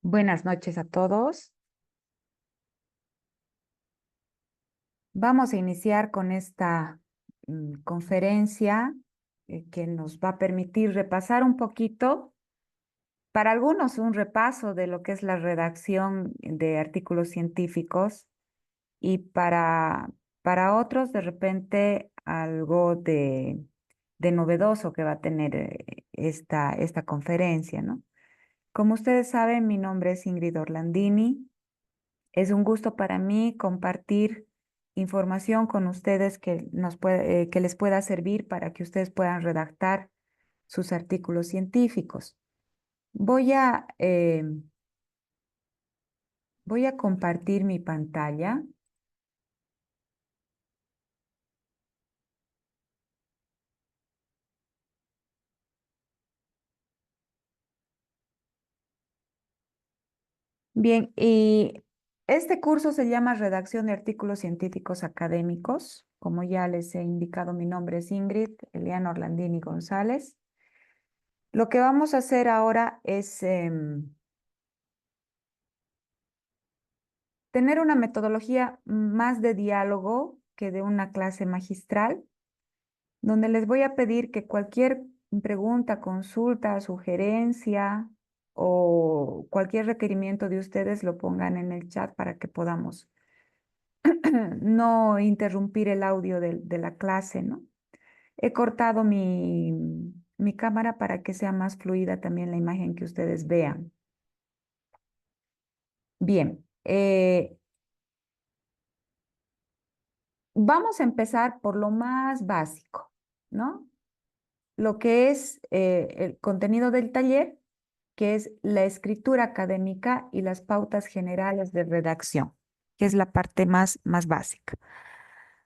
Buenas noches a todos. Vamos a iniciar con esta conferencia que nos va a permitir repasar un poquito, para algunos un repaso de lo que es la redacción de artículos científicos y para otros de repente algo de novedoso que va a tener esta conferencia, ¿no? Como ustedes saben, mi nombre es Ingrid Orlandini. Es un gusto para mí compartir información con ustedes que les pueda servir para que ustedes puedan redactar sus artículos científicos. Voy a, eh, voy a compartir mi pantalla. Bien, y este curso se llama Redacción de Artículos Científicos Académicos. Como ya les he indicado, mi nombre es Ingrid Eliana Orlandini González. Lo que vamos a hacer ahora es tener una metodología más de diálogo que de una clase magistral, donde les voy a pedir que cualquier pregunta, consulta, sugerencia o cualquier requerimiento de ustedes lo pongan en el chat para que podamos no interrumpir el audio de la clase, ¿no? He cortado mi cámara para que sea más fluida también la imagen que ustedes vean. Bien, vamos a empezar por lo más básico, ¿no? Lo que es el contenido del taller, que es la escritura académica y las pautas generales de redacción, que es la parte más básica.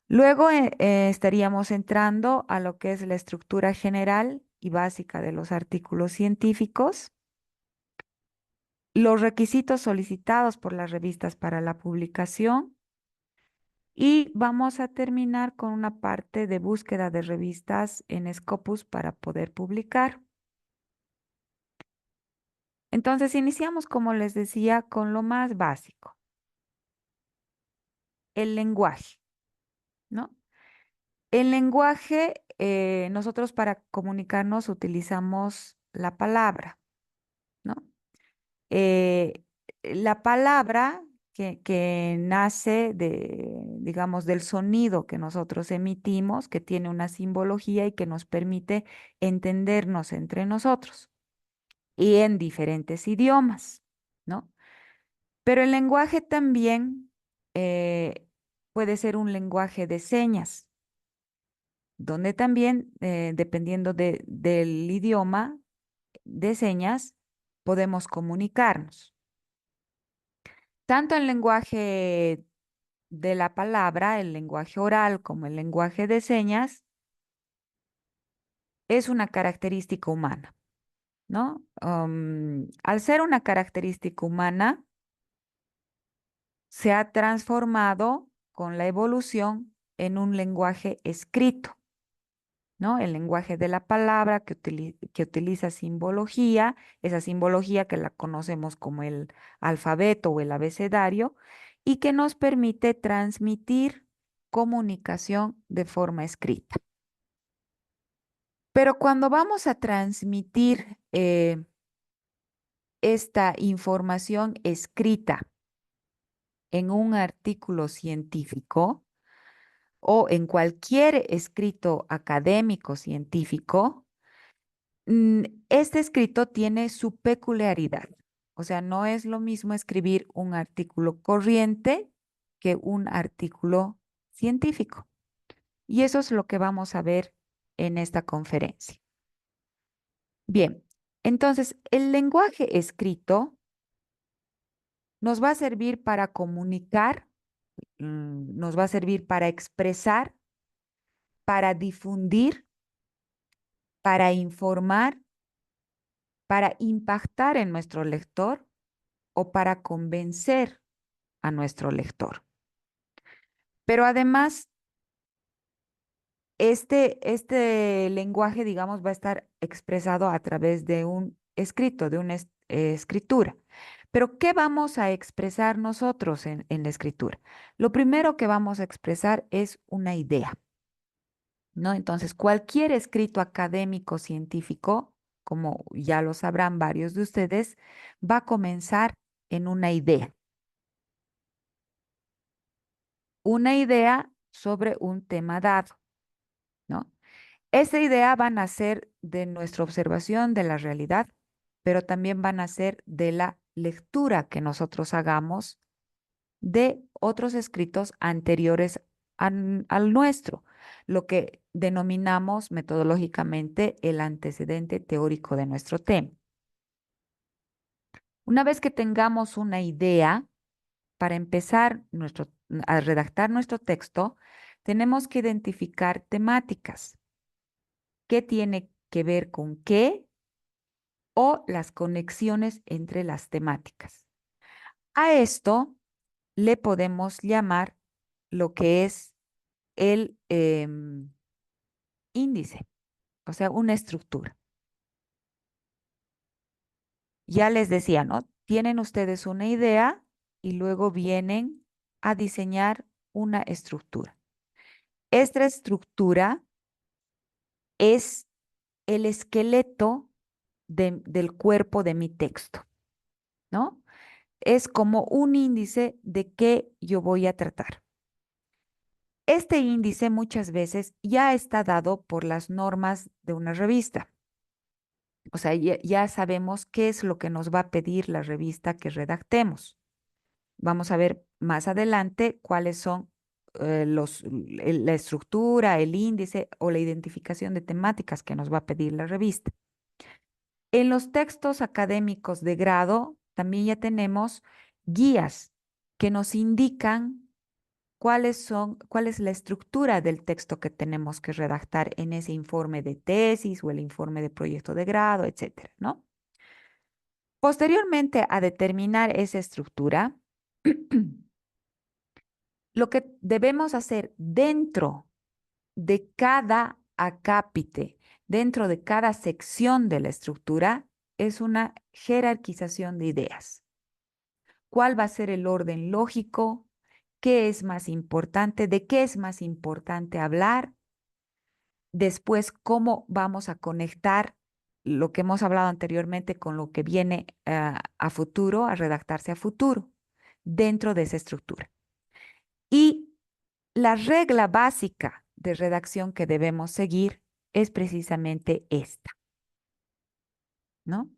Luego estaríamos entrando a lo que es la estructura general y básica de los artículos científicos, los requisitos solicitados por las revistas para la publicación y vamos a terminar con una parte de búsqueda de revistas en Scopus para poder publicar. Entonces iniciamos, como les decía, con lo más básico, el lenguaje, ¿no? El lenguaje, nosotros para comunicarnos utilizamos la palabra, ¿no? Eh, la palabra que nace digamos, del sonido que nosotros emitimos, que tiene una simbología y que nos permite entendernos entre nosotros y en diferentes idiomas, ¿no? Pero el lenguaje también puede ser un lenguaje de señas, donde también, dependiendo del idioma de señas, podemos comunicarnos. Tanto el lenguaje de la palabra, el lenguaje oral, como el lenguaje de señas, es una característica humana, ¿no? Al ser una característica humana, se ha transformado con la evolución en un lenguaje escrito, ¿no? El lenguaje de la palabra que utiliza simbología, esa simbología que la conocemos como el alfabeto o el abecedario, y que nos permite transmitir comunicación de forma escrita. Pero cuando vamos a transmitir esta información escrita en un artículo científico, o en cualquier escrito académico científico, este escrito tiene su peculiaridad. O sea, no es lo mismo escribir un artículo corriente que un artículo científico. Y eso es lo que vamos a ver en esta conferencia. Bien, entonces el lenguaje escrito nos va a servir para comunicar, nos va a servir para expresar, para difundir, para informar, para impactar en nuestro lector o para convencer a nuestro lector. Pero además, este lenguaje, digamos, va a estar expresado a través de un escrito, de una escritura. Pero, ¿qué vamos a expresar nosotros en la escritura? Lo primero que vamos a expresar es una idea, ¿no? Entonces, cualquier escrito académico, científico, como ya lo sabrán varios de ustedes, va a comenzar en una idea sobre un tema dado, ¿no? Esa idea va a nacer de nuestra observación de la realidad, pero también va a nacer de la lectura que nosotros hagamos de otros escritos anteriores al nuestro, lo que denominamos metodológicamente el antecedente teórico de nuestro tema. Una vez que tengamos una idea, para empezar a redactar nuestro texto, tenemos que identificar temáticas. ¿Qué tiene que ver con qué? O las conexiones entre las temáticas. A esto le podemos llamar lo que es el índice, o sea, una estructura. Ya les decía, ¿no? Tienen ustedes una idea y luego vienen a diseñar una estructura. Esta estructura es el esqueleto del cuerpo de mi texto, ¿no? Es como un índice de qué yo voy a tratar. Este índice muchas veces ya está dado por las normas de una revista. O sea, ya sabemos qué es lo que nos va a pedir la revista que redactemos. Vamos a ver más adelante cuáles son la estructura, el índice o la identificación de temáticas que nos va a pedir la revista. En los textos académicos de grado también ya tenemos guías que nos indican cuál es la estructura del texto que tenemos que redactar en ese informe de tesis o el informe de proyecto de grado, etcétera, ¿no? Posteriormente a determinar esa estructura, lo que debemos hacer dentro de cada acápite, dentro de cada sección de la estructura, es una jerarquización de ideas. ¿Cuál va a ser el orden lógico? ¿Qué es más importante? ¿De qué es más importante hablar? Después, ¿cómo vamos a conectar lo que hemos hablado anteriormente con lo que viene a futuro, a redactarse a futuro, dentro de esa estructura? Y la regla básica de redacción que debemos seguir es precisamente esta, ¿no?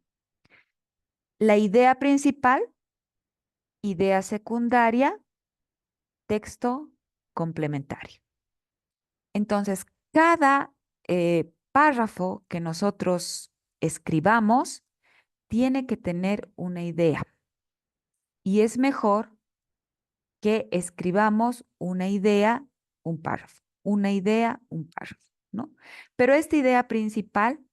La idea principal, idea secundaria, texto complementario. Entonces, cada párrafo que nosotros escribamos tiene que tener una idea y es mejor que escribamos una idea, un párrafo, una idea, un párrafo, ¿no? Pero esta idea principal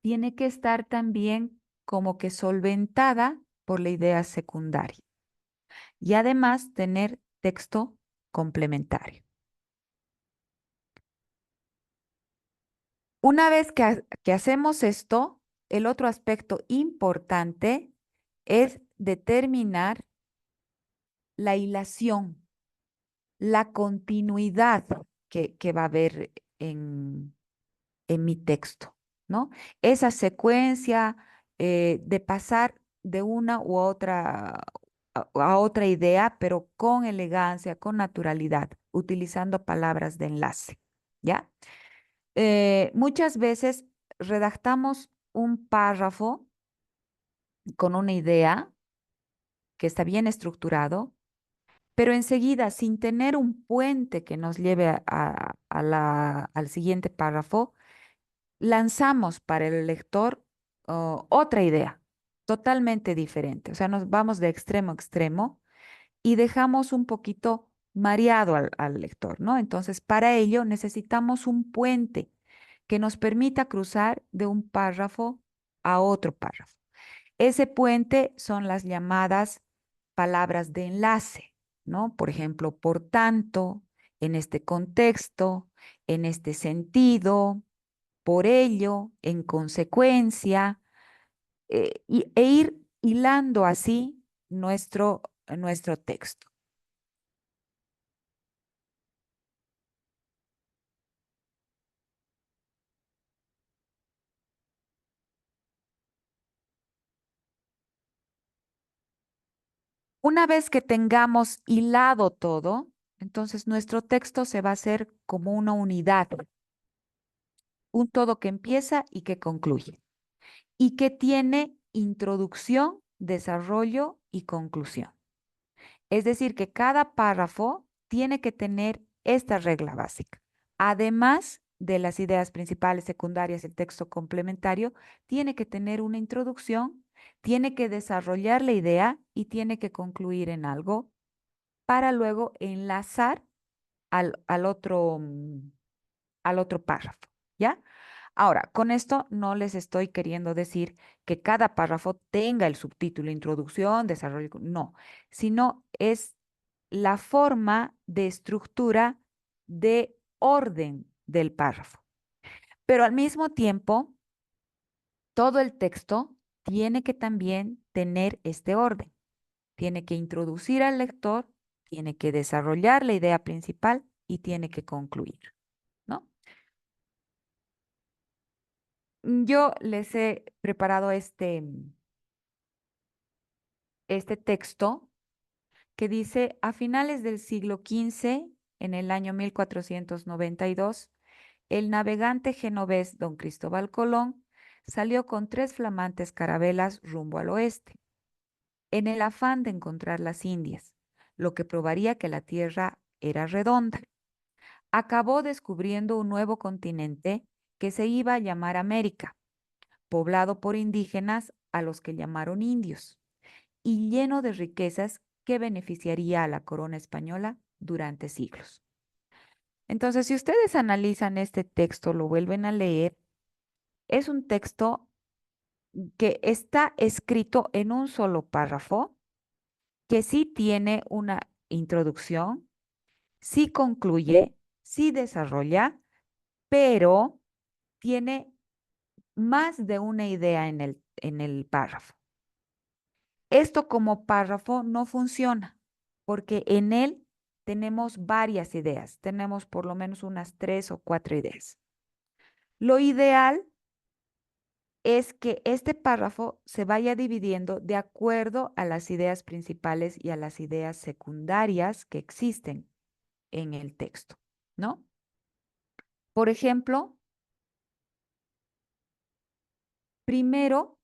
tiene que estar también como que solventada por la idea secundaria y además tener texto complementario. Una vez que hacemos esto, el otro aspecto importante es determinar la hilación, la continuidad que va a haber en mi texto, ¿no? Esa secuencia de pasar de una u otra a otra idea, pero con elegancia, con naturalidad, utilizando palabras de enlace, ¿ya? Muchas veces redactamos un párrafo con una idea que está bien estructurado, pero enseguida, sin tener un puente que nos lleve al siguiente párrafo, lanzamos para el lector otra idea totalmente diferente. O sea, nos vamos de extremo a extremo y dejamos un poquito mareado al lector, ¿no? Entonces, para ello necesitamos un puente que nos permita cruzar de un párrafo a otro párrafo. Ese puente son las llamadas palabras de enlace, ¿no? Por ejemplo, por tanto, en este contexto, en este sentido, por ello, en consecuencia, e ir hilando así nuestro texto. Una vez que tengamos hilado todo, entonces nuestro texto se va a hacer como una unidad, un todo que empieza y que concluye, y que tiene introducción, desarrollo y conclusión. Es decir, que cada párrafo tiene que tener esta regla básica. Además de las ideas principales, secundarias, el texto complementario, tiene que tener una introducción, tiene que desarrollar la idea y tiene que concluir en algo para luego enlazar al otro párrafo, ¿ya? Ahora, con esto no les estoy queriendo decir que cada párrafo tenga el subtítulo, introducción, desarrollo, no, sino es la forma de estructura de orden del párrafo. Pero al mismo tiempo, todo el texto tiene que también tener este orden. Tiene que introducir al lector, tiene que desarrollar la idea principal y tiene que concluir, ¿no? Yo les he preparado este texto que dice, a finales del siglo XV, en el año 1492, el navegante genovés don Cristóbal Colón salió con 3 flamantes carabelas rumbo al oeste, en el afán de encontrar las Indias, lo que probaría que la Tierra era redonda. Acabó descubriendo un nuevo continente que se iba a llamar América, poblado por indígenas a los que llamaron indios, y lleno de riquezas que beneficiaría a la corona española durante siglos. Entonces, si ustedes analizan este texto, lo vuelven a leer, es un texto que está escrito en un solo párrafo, que sí tiene una introducción, sí concluye, sí desarrolla, pero tiene más de una idea en el párrafo. Esto como párrafo no funciona porque en él tenemos varias ideas, tenemos por lo menos unas 3 o 4 ideas. Lo ideal es que este párrafo se vaya dividiendo de acuerdo a las ideas principales y a las ideas secundarias que existen en el texto, ¿no? Por ejemplo, primero,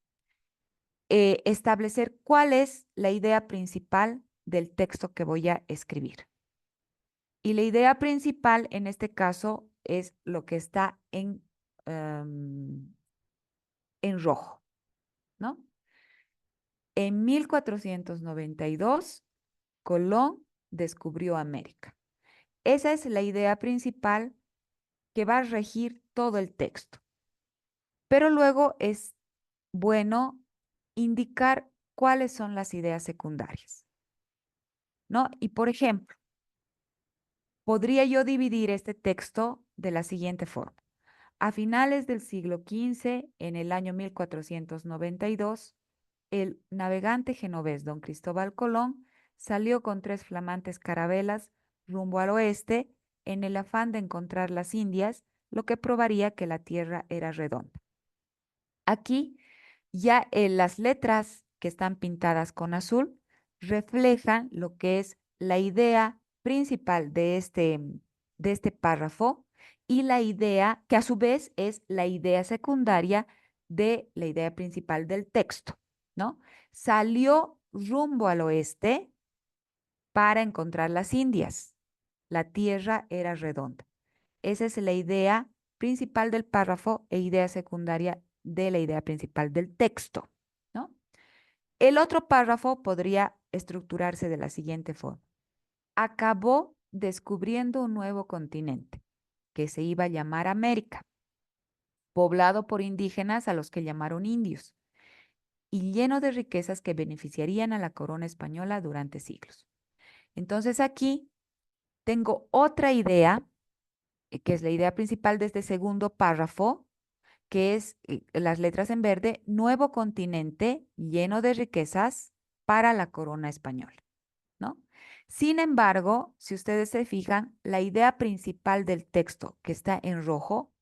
establecer cuál es la idea principal del texto que voy a escribir. Y la idea principal en este caso es lo que está en rojo, ¿no? En 1492, Colón descubrió América. Esa es la idea principal que va a regir todo el texto. Pero luego es bueno indicar cuáles son las ideas secundarias, ¿no? Y por ejemplo, podría yo dividir este texto de la siguiente forma. A finales del siglo XV, en el año 1492, el navegante genovés don Cristóbal Colón salió con 3 flamantes carabelas rumbo al oeste en el afán de encontrar las Indias, lo que probaría que la Tierra era redonda. Aquí ya las letras que están pintadas con azul reflejan lo que es la idea principal de este párrafo y la idea que a su vez es la idea secundaria de la idea principal del texto, ¿no? Salió rumbo al oeste para encontrar las Indias. La tierra era redonda. Esa es la idea principal del párrafo e idea secundaria de la idea principal del texto, ¿no? El otro párrafo podría estructurarse de la siguiente forma. Acabó descubriendo un nuevo continente que se iba a llamar América, poblado por indígenas a los que llamaron indios, y lleno de riquezas que beneficiarían a la corona española durante siglos. Entonces aquí tengo otra idea, que es la idea principal de este segundo párrafo, que es las letras en verde, nuevo continente lleno de riquezas para la corona española, ¿no? Sin embargo, si ustedes se fijan, la idea principal del texto que está en rojo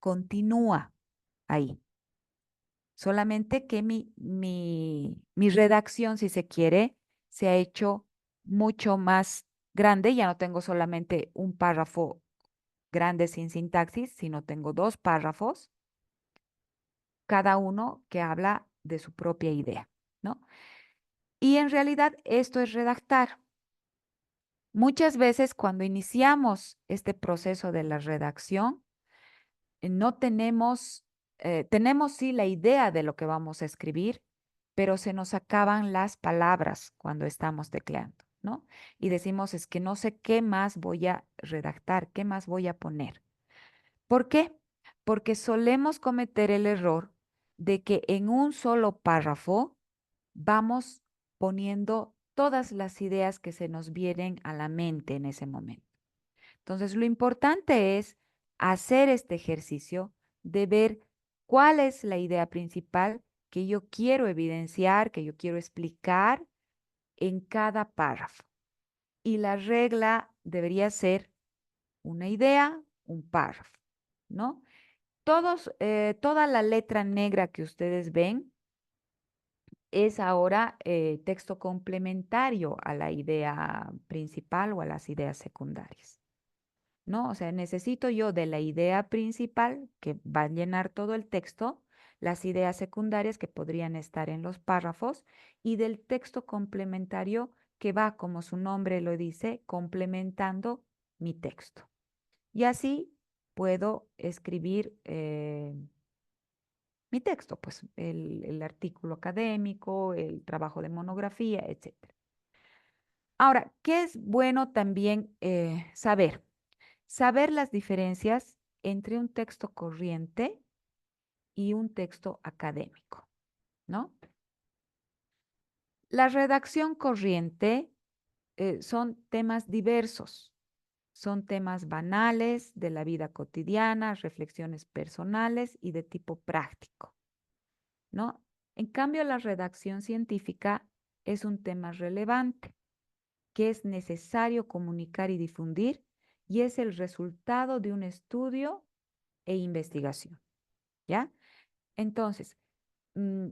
continúa ahí. Solamente que mi redacción, si se quiere, se ha hecho mucho más grande. Ya no tengo solamente un párrafo grande sin sintaxis, sino tengo dos párrafos, cada uno que habla de su propia idea, ¿no? Y en realidad esto es redactar. Muchas veces cuando iniciamos este proceso de la redacción, no tenemos, tenemos sí la idea de lo que vamos a escribir, pero se nos acaban las palabras cuando estamos tecleando, ¿no? Y decimos, es que no sé qué más voy a redactar, qué más voy a poner. ¿Por qué? Porque solemos cometer el error de que en un solo párrafo vamos poniendo todas las ideas que se nos vienen a la mente en ese momento. Entonces, lo importante es hacer este ejercicio de ver cuál es la idea principal que yo quiero evidenciar, que yo quiero explicar en cada párrafo. Y la regla debería ser una idea, un párrafo, ¿no? Toda la letra negra que ustedes ven es ahora texto complementario a la idea principal o a las ideas secundarias, ¿no? O sea, necesito yo de la idea principal que va a llenar todo el texto, las ideas secundarias que podrían estar en los párrafos y del texto complementario que va, como su nombre lo dice, complementando mi texto. Y así puedo escribir mi texto, pues el artículo académico, el trabajo de monografía, etcétera. Ahora, ¿qué es bueno también saber? Saber las diferencias entre un texto corriente y un texto académico, ¿no? La redacción corriente son temas diversos, son temas banales de la vida cotidiana, reflexiones personales y de tipo práctico, ¿no? En cambio, la redacción científica es un tema relevante que es necesario comunicar y difundir y es el resultado de un estudio e investigación, ¿ya? Entonces, mm,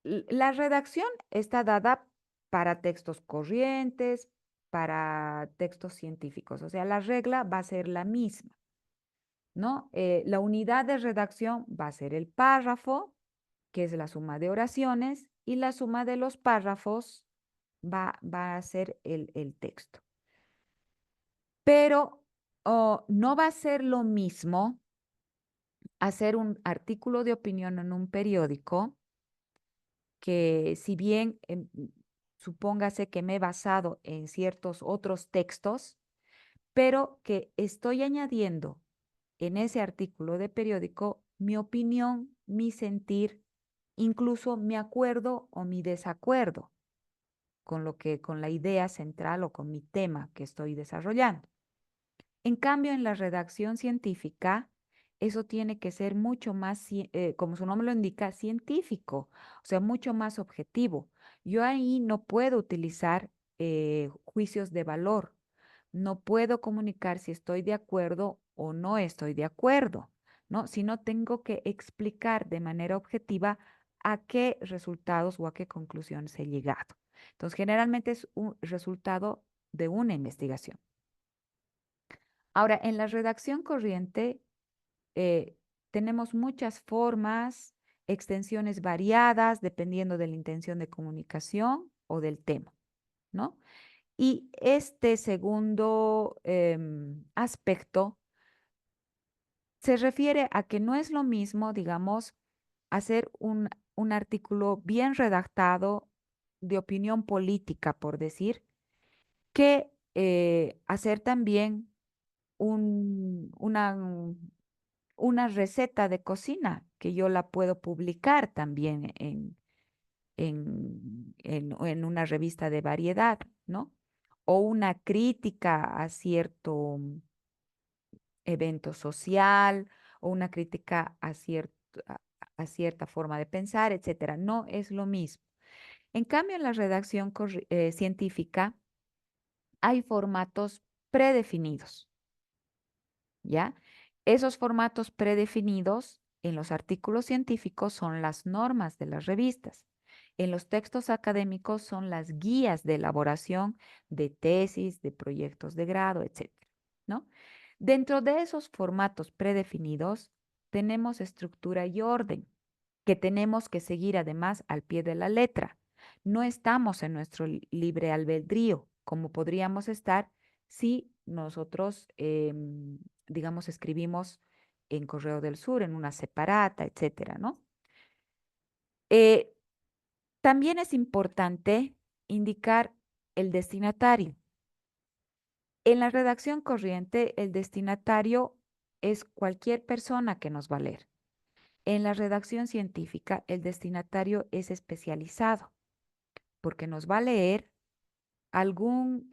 la redacción está dada para textos corrientes, para textos científicos, o sea, la regla va a ser la misma, ¿no? La unidad de redacción va a ser el párrafo, que es la suma de oraciones, y la suma de los párrafos va a ser el texto. Pero no va a ser lo mismo hacer un artículo de opinión en un periódico que si bien supóngase que me he basado en ciertos otros textos, pero que estoy añadiendo en ese artículo de periódico mi opinión, mi sentir, incluso mi acuerdo o mi desacuerdo con la idea central o con mi tema que estoy desarrollando. En cambio, en la redacción científica, eso tiene que ser mucho más, como su nombre lo indica, científico, o sea, mucho más objetivo. Yo ahí no puedo utilizar juicios de valor, no puedo comunicar si estoy de acuerdo o no estoy de acuerdo, ¿no? Sino tengo que explicar de manera objetiva a qué resultados o a qué conclusiones he llegado. Entonces, generalmente es un resultado de una investigación. Ahora, en la redacción corriente eh, tenemos muchas formas, extensiones variadas dependiendo de la intención de comunicación o del tema, ¿no? Y este segundo aspecto se refiere a que no es lo mismo, digamos, hacer un artículo bien redactado de opinión política, por decir, que hacer también un, una, una receta de cocina que yo la puedo publicar también en una revista de variedad, ¿no? O una crítica a cierto evento social o una crítica a cierta forma de pensar, etcétera. No es lo mismo. En cambio, en la redacción científica hay formatos predefinidos, ¿ya? Esos formatos predefinidos en los artículos científicos son las normas de las revistas. En los textos académicos son las guías de elaboración de tesis, de proyectos de grado, etcétera, ¿no? Dentro de esos formatos predefinidos tenemos estructura y orden que tenemos que seguir además al pie de la letra. No estamos en nuestro libre albedrío, como podríamos estar si nosotros, digamos, escribimos en Correo del Sur, en una separata, etcétera, ¿no? Eh, También es importante indicar el destinatario. En la redacción corriente, el destinatario es cualquier persona que nos va a leer. En la redacción científica, el destinatario es especializado porque nos va a leer algún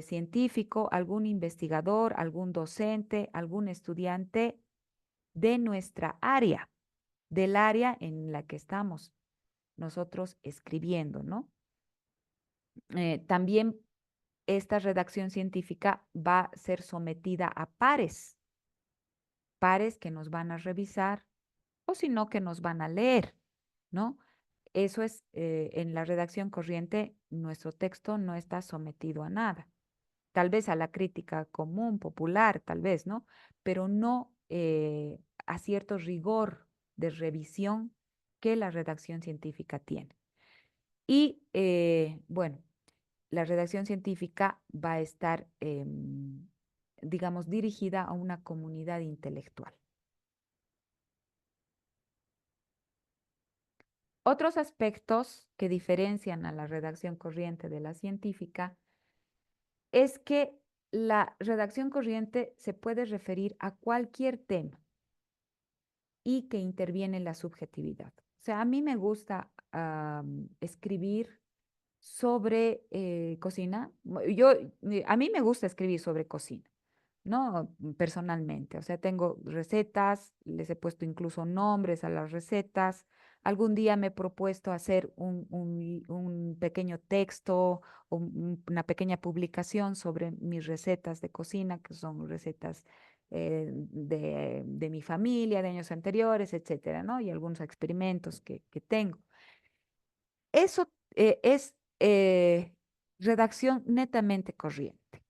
científico, algún investigador, algún docente, algún estudiante de nuestra área, del área en la que estamos nosotros escribiendo, ¿no? También esta redacción científica va a ser sometida a pares que nos van a revisar o si no, que nos van a leer, ¿no? Eso es, en la redacción corriente, nuestro texto no está sometido a nada. Tal vez a la crítica común, popular, tal vez, ¿no? Pero no a cierto rigor de revisión que la redacción científica tiene. Y bueno, la redacción científica va a estar, digamos, dirigida a una comunidad intelectual. Otros aspectos que diferencian a la redacción corriente de la científica es que la redacción corriente se puede referir a cualquier tema y que interviene la subjetividad. O sea, a mí me gusta escribir sobre cocina. A mí me gusta escribir sobre cocina, ¿no? Personalmente. O sea, tengo recetas, les he puesto incluso nombres a las recetas. Algún día me he propuesto hacer un pequeño texto o una pequeña publicación sobre mis recetas de cocina, que son recetas de mi familia, de años anteriores, etcétera, ¿no? Y algunos experimentos que tengo. Eso es redacción netamente corriente.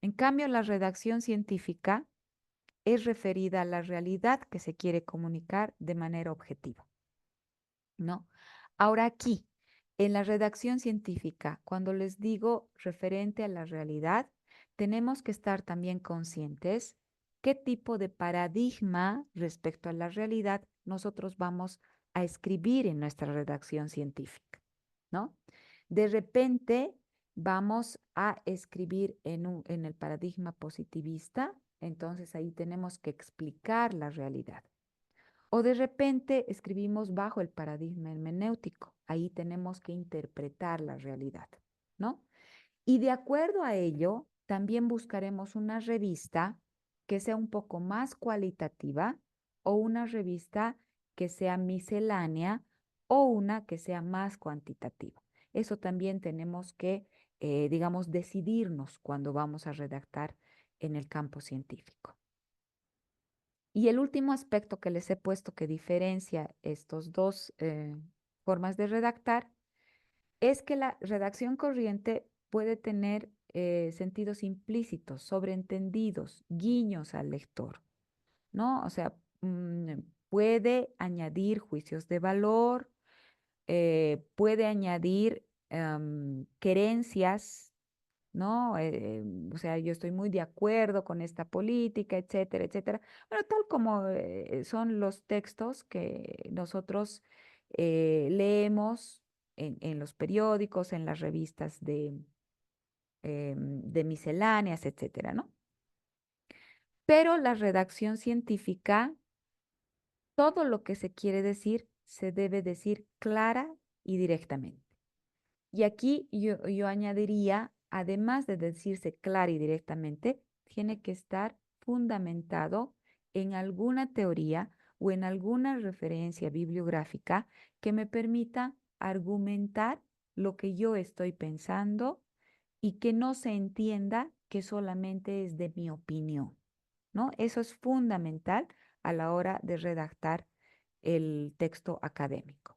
En cambio, la redacción científica es referida a la realidad que se quiere comunicar de manera objetiva, ¿no? Ahora aquí, en la redacción científica, cuando les digo referente a la realidad, tenemos que estar también conscientes qué tipo de paradigma respecto a la realidad nosotros vamos a escribir en nuestra redacción científica, ¿no? De repente vamos a escribir en el paradigma positivista, entonces ahí tenemos que explicar la realidad. O de repente escribimos bajo el paradigma hermenéutico. Ahí tenemos que interpretar la realidad, ¿no? Y de acuerdo a ello, también buscaremos una revista que sea un poco más cualitativa o una revista que sea miscelánea o una que sea más cuantitativa. Eso también tenemos que, digamos, decidirnos cuando vamos a redactar en el campo científico. Y el último aspecto que les he puesto que diferencia estos dos formas de redactar es que la redacción corriente puede tener sentidos implícitos, sobreentendidos, guiños al lector, ¿no? O sea, puede añadir juicios de valor, puede añadir querencias, ¿no? O sea, yo estoy muy de acuerdo con esta política, etcétera, etcétera. Bueno, tal como son los textos que nosotros leemos en los periódicos, en las revistas de misceláneas, etcétera, ¿no? Pero la redacción científica todo lo que se quiere decir se debe decir clara y directamente. Y aquí yo añadiría, además de decirse clara y directamente, tiene que estar fundamentado en alguna teoría o en alguna referencia bibliográfica que me permita argumentar lo que yo estoy pensando y que no se entienda que solamente es de mi opinión, ¿no? Eso es fundamental a la hora de redactar el texto académico.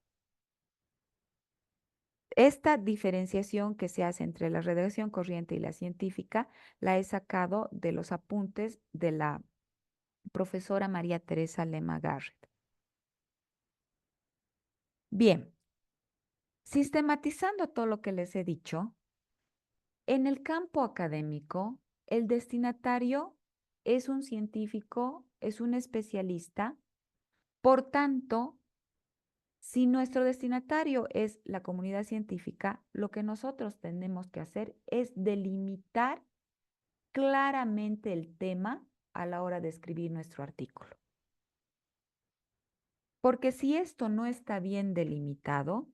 Esta diferenciación que se hace entre la redacción corriente y la científica la he sacado de los apuntes de la profesora María Teresa Lema Garrett. Bien, sistematizando todo lo que les he dicho, en el campo académico, el destinatario es un científico, es un especialista. Por tanto, si nuestro destinatario es la comunidad científica, lo que nosotros tenemos que hacer es delimitar claramente el tema a la hora de escribir nuestro artículo. Porque si esto no está bien delimitado,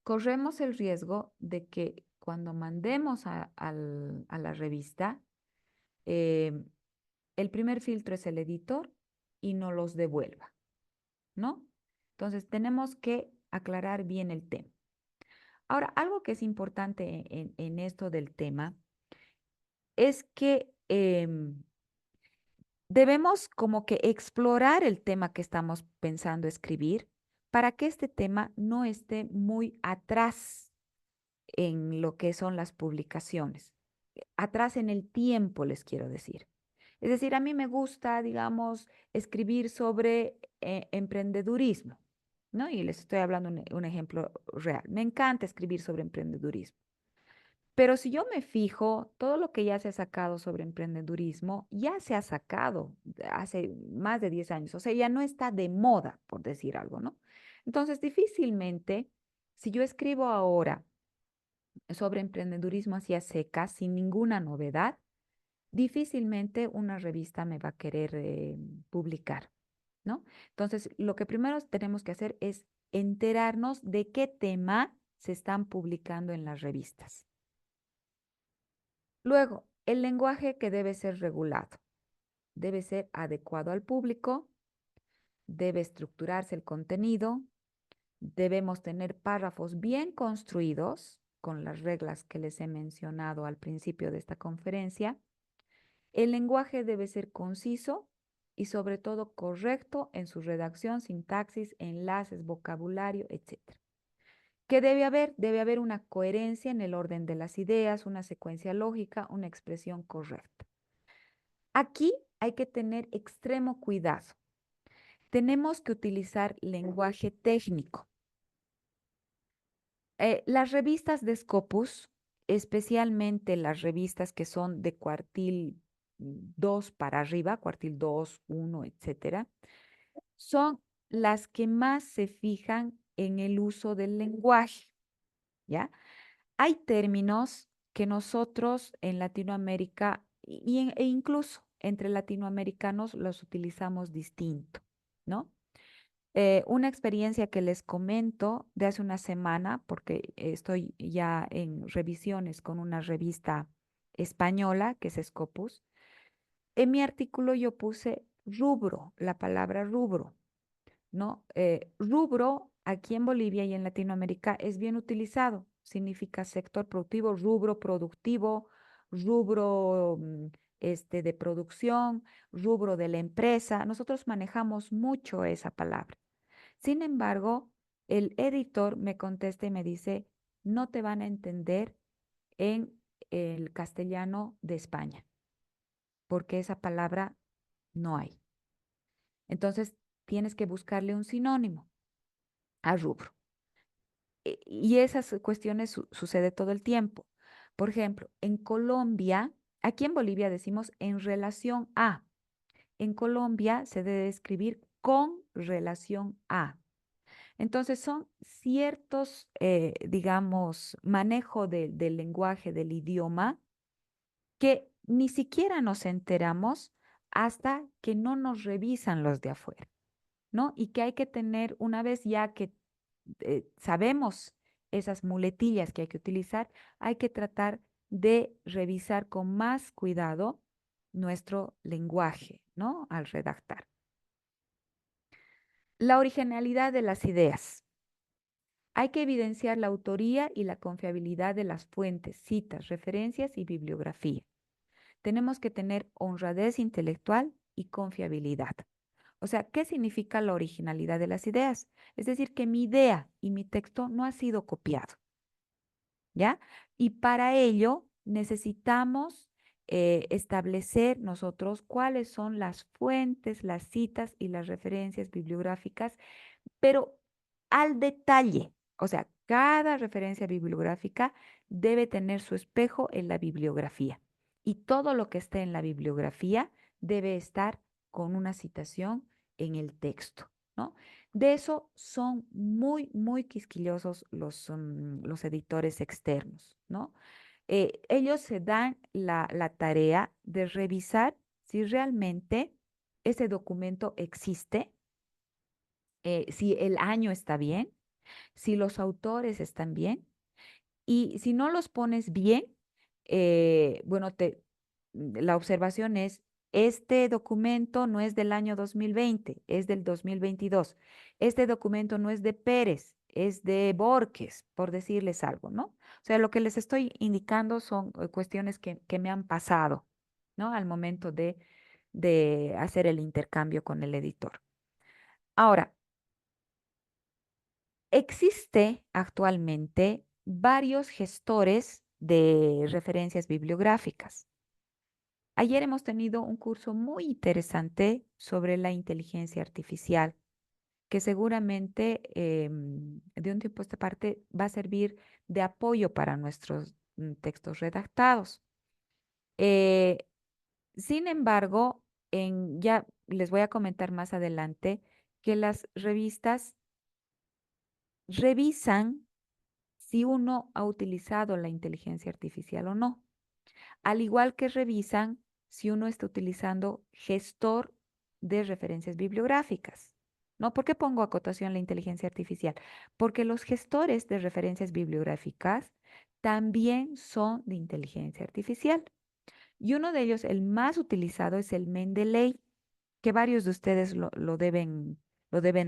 corremos el riesgo de que cuando mandemos a la revista, eh, el primer filtro es el editor y no los devuelva, ¿no? Entonces tenemos que aclarar bien el tema. Ahora, algo que es importante en esto del tema es que debemos como que explorar el tema que estamos pensando escribir para que este tema no esté muy atrás en lo que son las publicaciones, atrás en el tiempo, les quiero decir. Es decir, a mí me gusta, digamos, escribir sobre emprendedurismo, ¿no? Y les estoy hablando un ejemplo real. Me encanta escribir sobre emprendedurismo. Pero si yo me fijo, todo lo que ya se ha sacado sobre emprendedurismo ya se ha sacado hace más de 10 años, o sea, ya no está de moda, por decir algo, ¿no? Entonces, difícilmente, si yo escribo ahora sobre emprendedurismo hacia secas, sin ninguna novedad, difícilmente una revista me va a querer publicar, ¿no? Entonces, lo que primero tenemos que hacer es enterarnos de qué tema se están publicando en las revistas. Luego, el lenguaje que debe ser regulado, debe ser adecuado al público, debe estructurarse el contenido, debemos tener párrafos bien construidos con las reglas que les he mencionado al principio de esta conferencia. El lenguaje debe ser conciso y sobre todo correcto en su redacción, sintaxis, enlaces, vocabulario, etc. ¿Qué debe haber? Debe haber una coherencia en el orden de las ideas, una secuencia lógica, una expresión correcta. Aquí hay que tener extremo cuidado. Tenemos que utilizar lenguaje técnico. Las revistas de Scopus, especialmente las revistas que son de cuartil 2 para arriba, cuartil 2, 1, etcétera, son las que más se fijan en el uso del lenguaje, ¿ya? Hay términos que nosotros en Latinoamérica e incluso entre latinoamericanos los utilizamos distinto, ¿no? Una experiencia que les comento de hace una semana, porque estoy ya en revisiones con una revista española que es Scopus. En mi artículo yo puse rubro, la palabra rubro, ¿no? Rubro aquí en Bolivia y en Latinoamérica es bien utilizado. Significa sector productivo, rubro productivo, rubro de producción, rubro de la empresa. Nosotros manejamos mucho esa palabra. Sin embargo, el editor me contesta y me dice, no te van a entender en el castellano de España, porque esa palabra no hay. Entonces, tienes que buscarle un sinónimo a rubro. Y esas cuestiones sucede todo el tiempo. Por ejemplo, en Colombia, aquí en Bolivia decimos en relación a. En Colombia se debe escribir con relación a. Entonces son ciertos, digamos, manejo del lenguaje, del idioma, que ni siquiera nos enteramos hasta que no nos revisan los de afuera. ¿no? Y que hay que tener, una vez ya que sabemos esas muletillas que hay que utilizar, hay que tratar de revisar con más cuidado nuestro lenguaje, ¿no? Al redactar. La originalidad de las ideas. Hay que evidenciar la autoría y la confiabilidad de las fuentes, citas, referencias y bibliografía. Tenemos que tener honradez intelectual y confiabilidad. O sea, ¿qué significa la originalidad de las ideas? Es decir, que mi idea y mi texto no ha sido copiado, ¿ya? Y para ello necesitamos establecer nosotros cuáles son las fuentes, las citas y las referencias bibliográficas, pero al detalle. O sea, cada referencia bibliográfica debe tener su espejo en la bibliografía. Y todo lo que esté en la bibliografía debe estar con una citación en el texto, ¿no? De eso son muy, muy quisquillosos los editores externos, ¿no? Ellos se dan la tarea de revisar si realmente ese documento existe, si el año está bien, si los autores están bien, y si no los pones bien, bueno, la observación es, este documento no es del año 2020, es del 2022. Este documento no es de Pérez, es de Borges, por decirles algo, ¿no? O sea, lo que les estoy indicando son cuestiones que me han pasado, ¿no? Al momento de hacer el intercambio con el editor. Ahora, existe actualmente varios gestores de referencias bibliográficas. Ayer hemos tenido un curso muy interesante sobre la inteligencia artificial, que seguramente de un tiempo a esta parte va a servir de apoyo para nuestros textos redactados. Eh, Sin embargo, ya les voy a comentar más adelante que las revistas revisan si uno ha utilizado la inteligencia artificial o no, al igual que revisan si uno está utilizando gestor de referencias bibliográficas. ¿No? ¿Por qué pongo acotación la inteligencia artificial? Porque los gestores de referencias bibliográficas también son de inteligencia artificial. Y uno de ellos, el más utilizado, es el Mendeley, que varios de ustedes lo deben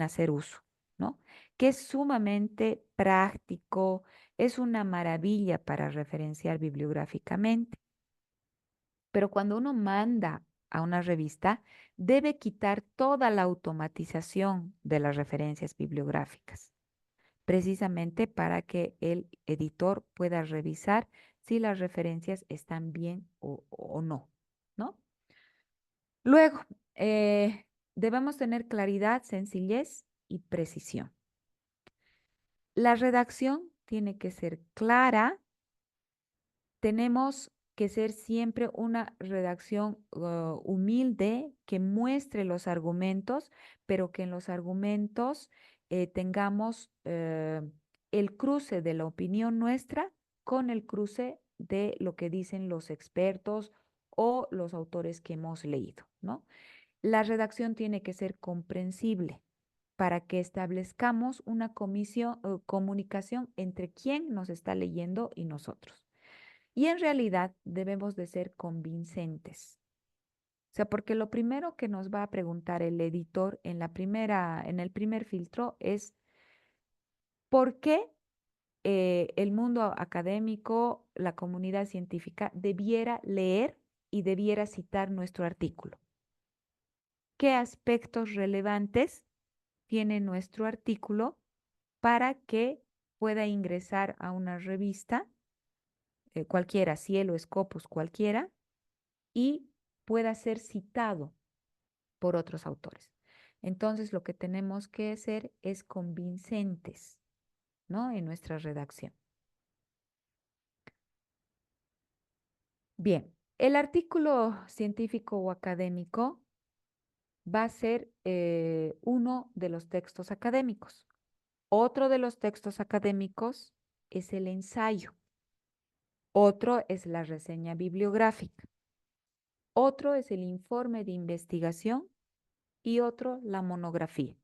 hacer uso, ¿no? Que es sumamente práctico, es una maravilla para referenciar bibliográficamente. Pero cuando uno manda a una revista, debe quitar toda la automatización de las referencias bibliográficas, precisamente para que el editor pueda revisar si las referencias están bien o no, ¿no? Luego, debemos tener claridad, sencillez y precisión. La redacción tiene que ser clara. Tenemos que ser siempre una redacción humilde que muestre los argumentos, pero que en los argumentos tengamos el cruce de la opinión nuestra con el cruce de lo que dicen los expertos o los autores que hemos leído, ¿no? La redacción tiene que ser comprensible para que establezcamos una comunicación entre quien nos está leyendo y nosotros. Y en realidad debemos de ser convincentes. O sea, porque lo primero que nos va a preguntar el editor en el primer filtro es ¿por qué el mundo académico, la comunidad científica debiera leer y debiera citar nuestro artículo? ¿Qué aspectos relevantes tiene nuestro artículo para que pueda ingresar a una revista, cualquiera, Cielo, Scopus, cualquiera, y pueda ser citado por otros autores? Entonces, lo que tenemos que hacer es convincentes, ¿no? En nuestra redacción. Bien, el artículo científico o académico va a ser uno de los textos académicos. Otro de los textos académicos es el ensayo. Otro es la reseña bibliográfica. Otro es el informe de investigación y otro la monografía.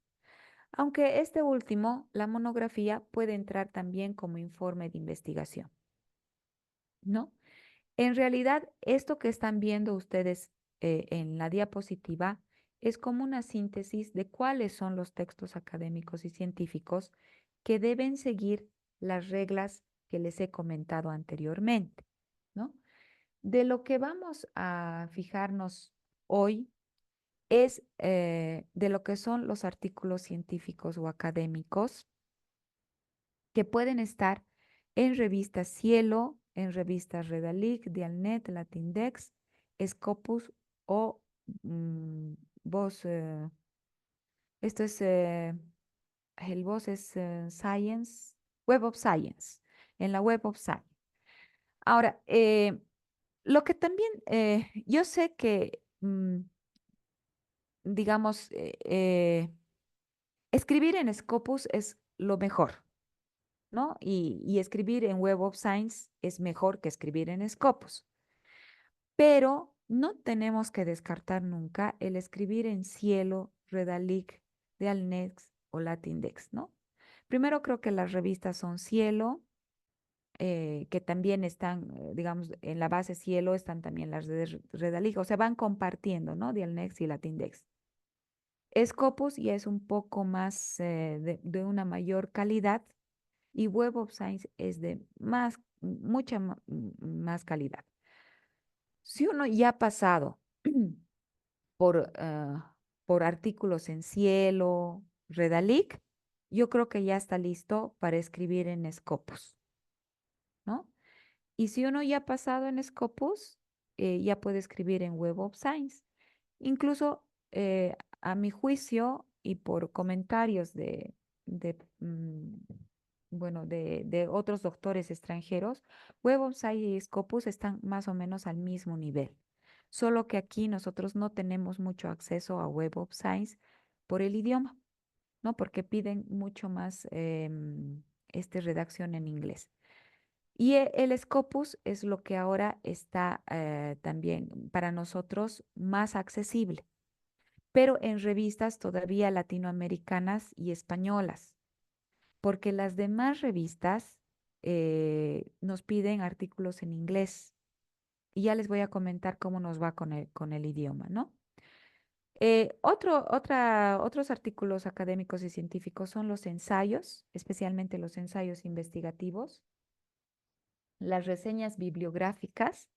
Aunque este último, la monografía, puede entrar también como informe de investigación, ¿no? En realidad, esto que están viendo ustedes en la diapositiva es como una síntesis de cuáles son los textos académicos y científicos que deben seguir las reglas que les he comentado anteriormente, ¿no? De lo que vamos a fijarnos hoy es de lo que son los artículos científicos o académicos que pueden estar en revistas Cielo, en revistas Redalic, Dialnet, Latindex, Scopus o mm, Voz, esto es, el Voz es Science, Web of Science, en la Web of Science. Ahora, lo que también, yo sé que, digamos, escribir en Scopus es lo mejor, ¿no? Y escribir en Web of Science es mejor que escribir en Scopus. Pero no tenemos que descartar nunca el escribir en Cielo, Redalic, Dialnex o Latindex, ¿no? Primero creo que las revistas son Cielo, que también están, digamos, en la base Cielo están también las de Redalic, o sea, van compartiendo, ¿no? Dialnex y Latindex. Scopus ya es un poco más de una mayor calidad y Web of Science es de mucha más calidad. Si uno ya ha pasado por, por artículos en Cielo, Redalic, yo creo que ya está listo para escribir en Scopus, ¿no? Y si uno ya ha pasado en Scopus, ya puede escribir en Web of Science. Incluso a mi juicio y por comentarios bueno, de otros doctores extranjeros, Web of Science y Scopus están más o menos al mismo nivel. Solo que aquí nosotros no tenemos mucho acceso a Web of Science por el idioma, ¿no? Porque piden mucho más redacción en inglés. Y el Scopus es lo que ahora está también para nosotros más accesible, pero en revistas todavía latinoamericanas y españolas, porque las demás revistas nos piden artículos en inglés. Y ya les voy a comentar cómo nos va con el idioma, ¿no? Otros artículos académicos y científicos son los ensayos, especialmente los ensayos investigativos, las reseñas bibliográficas,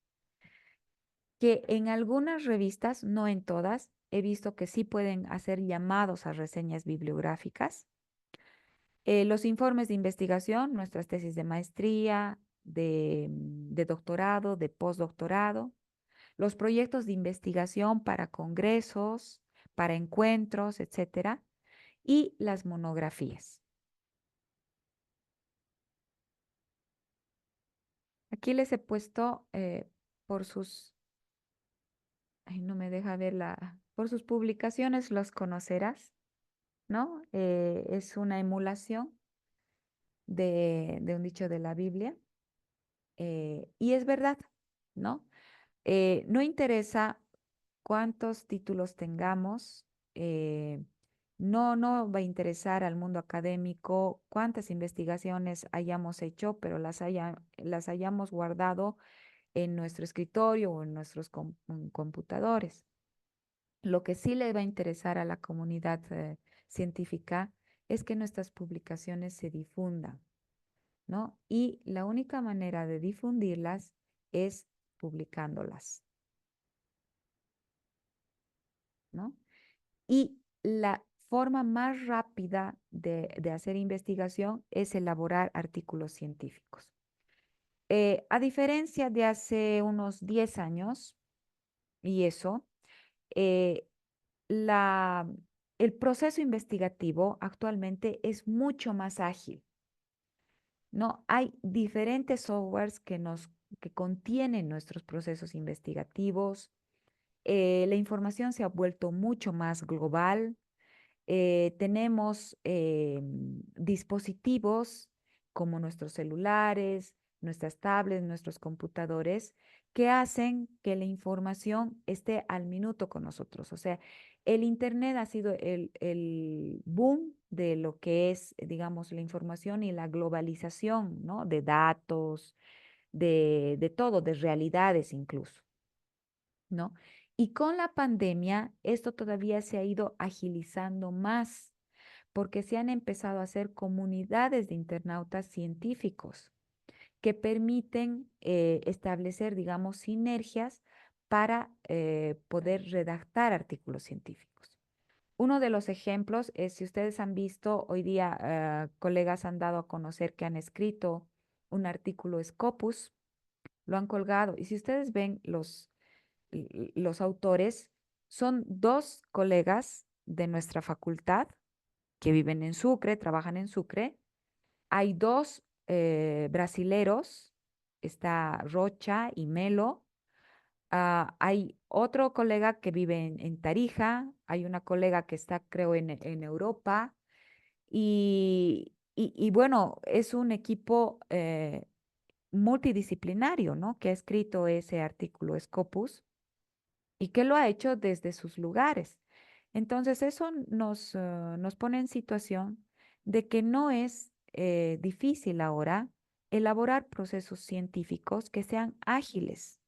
que en algunas revistas, no en todas, he visto que sí pueden hacer llamados a reseñas bibliográficas. Los informes de investigación, nuestras tesis de maestría, de doctorado, de postdoctorado, los proyectos de investigación para congresos, para encuentros, etcétera, y las monografías. Aquí les he puesto por sus, ay, no me deja ver por sus publicaciones los conocerás, ¿no? Es una emulación de un dicho de la Biblia, y es verdad, ¿no? No interesa cuántos títulos tengamos, no va a interesar al mundo académico cuántas investigaciones hayamos hecho, pero las hayamos guardado en nuestro escritorio o en nuestros computadores. Lo que sí le va a interesar a la comunidad científica es que nuestras publicaciones se difundan, ¿no? Y la única manera de difundirlas es publicándolas, ¿no? Y la forma más rápida de hacer investigación es elaborar artículos científicos. A diferencia de hace unos 10 años, y eso, eh, la, el proceso investigativo actualmente es mucho más ágil, ¿no? Hay diferentes softwares que contienen nuestros procesos investigativos. La información se ha vuelto mucho más global. Tenemos dispositivos como nuestros celulares, nuestras tablets, nuestros computadores, que hacen que la información esté al minuto con nosotros. O sea, el Internet ha sido el boom de lo que es, digamos, la información y la globalización, ¿no? De datos, de todo, de realidades incluso, ¿no? Y con la pandemia, esto todavía se ha ido agilizando más porque se han empezado a hacer comunidades de internautas científicos que permiten establecer, digamos, sinergias para poder redactar artículos científicos. Uno de los ejemplos es, si ustedes han visto, hoy día colegas han dado a conocer que han escrito un artículo Scopus, lo han colgado, y si ustedes ven los autores, son dos colegas de nuestra facultad que viven en Sucre, trabajan en Sucre. Hay dos brasileros, está Rocha y Melo. Hay otro colega que vive en Tarija, hay una colega que está, creo, en Europa. Y bueno, es un equipo multidisciplinario, ¿no? Que ha escrito ese artículo Scopus y que lo ha hecho desde sus lugares. Entonces, eso nos pone en situación de que no es difícil ahora elaborar procesos científicos que sean ágiles,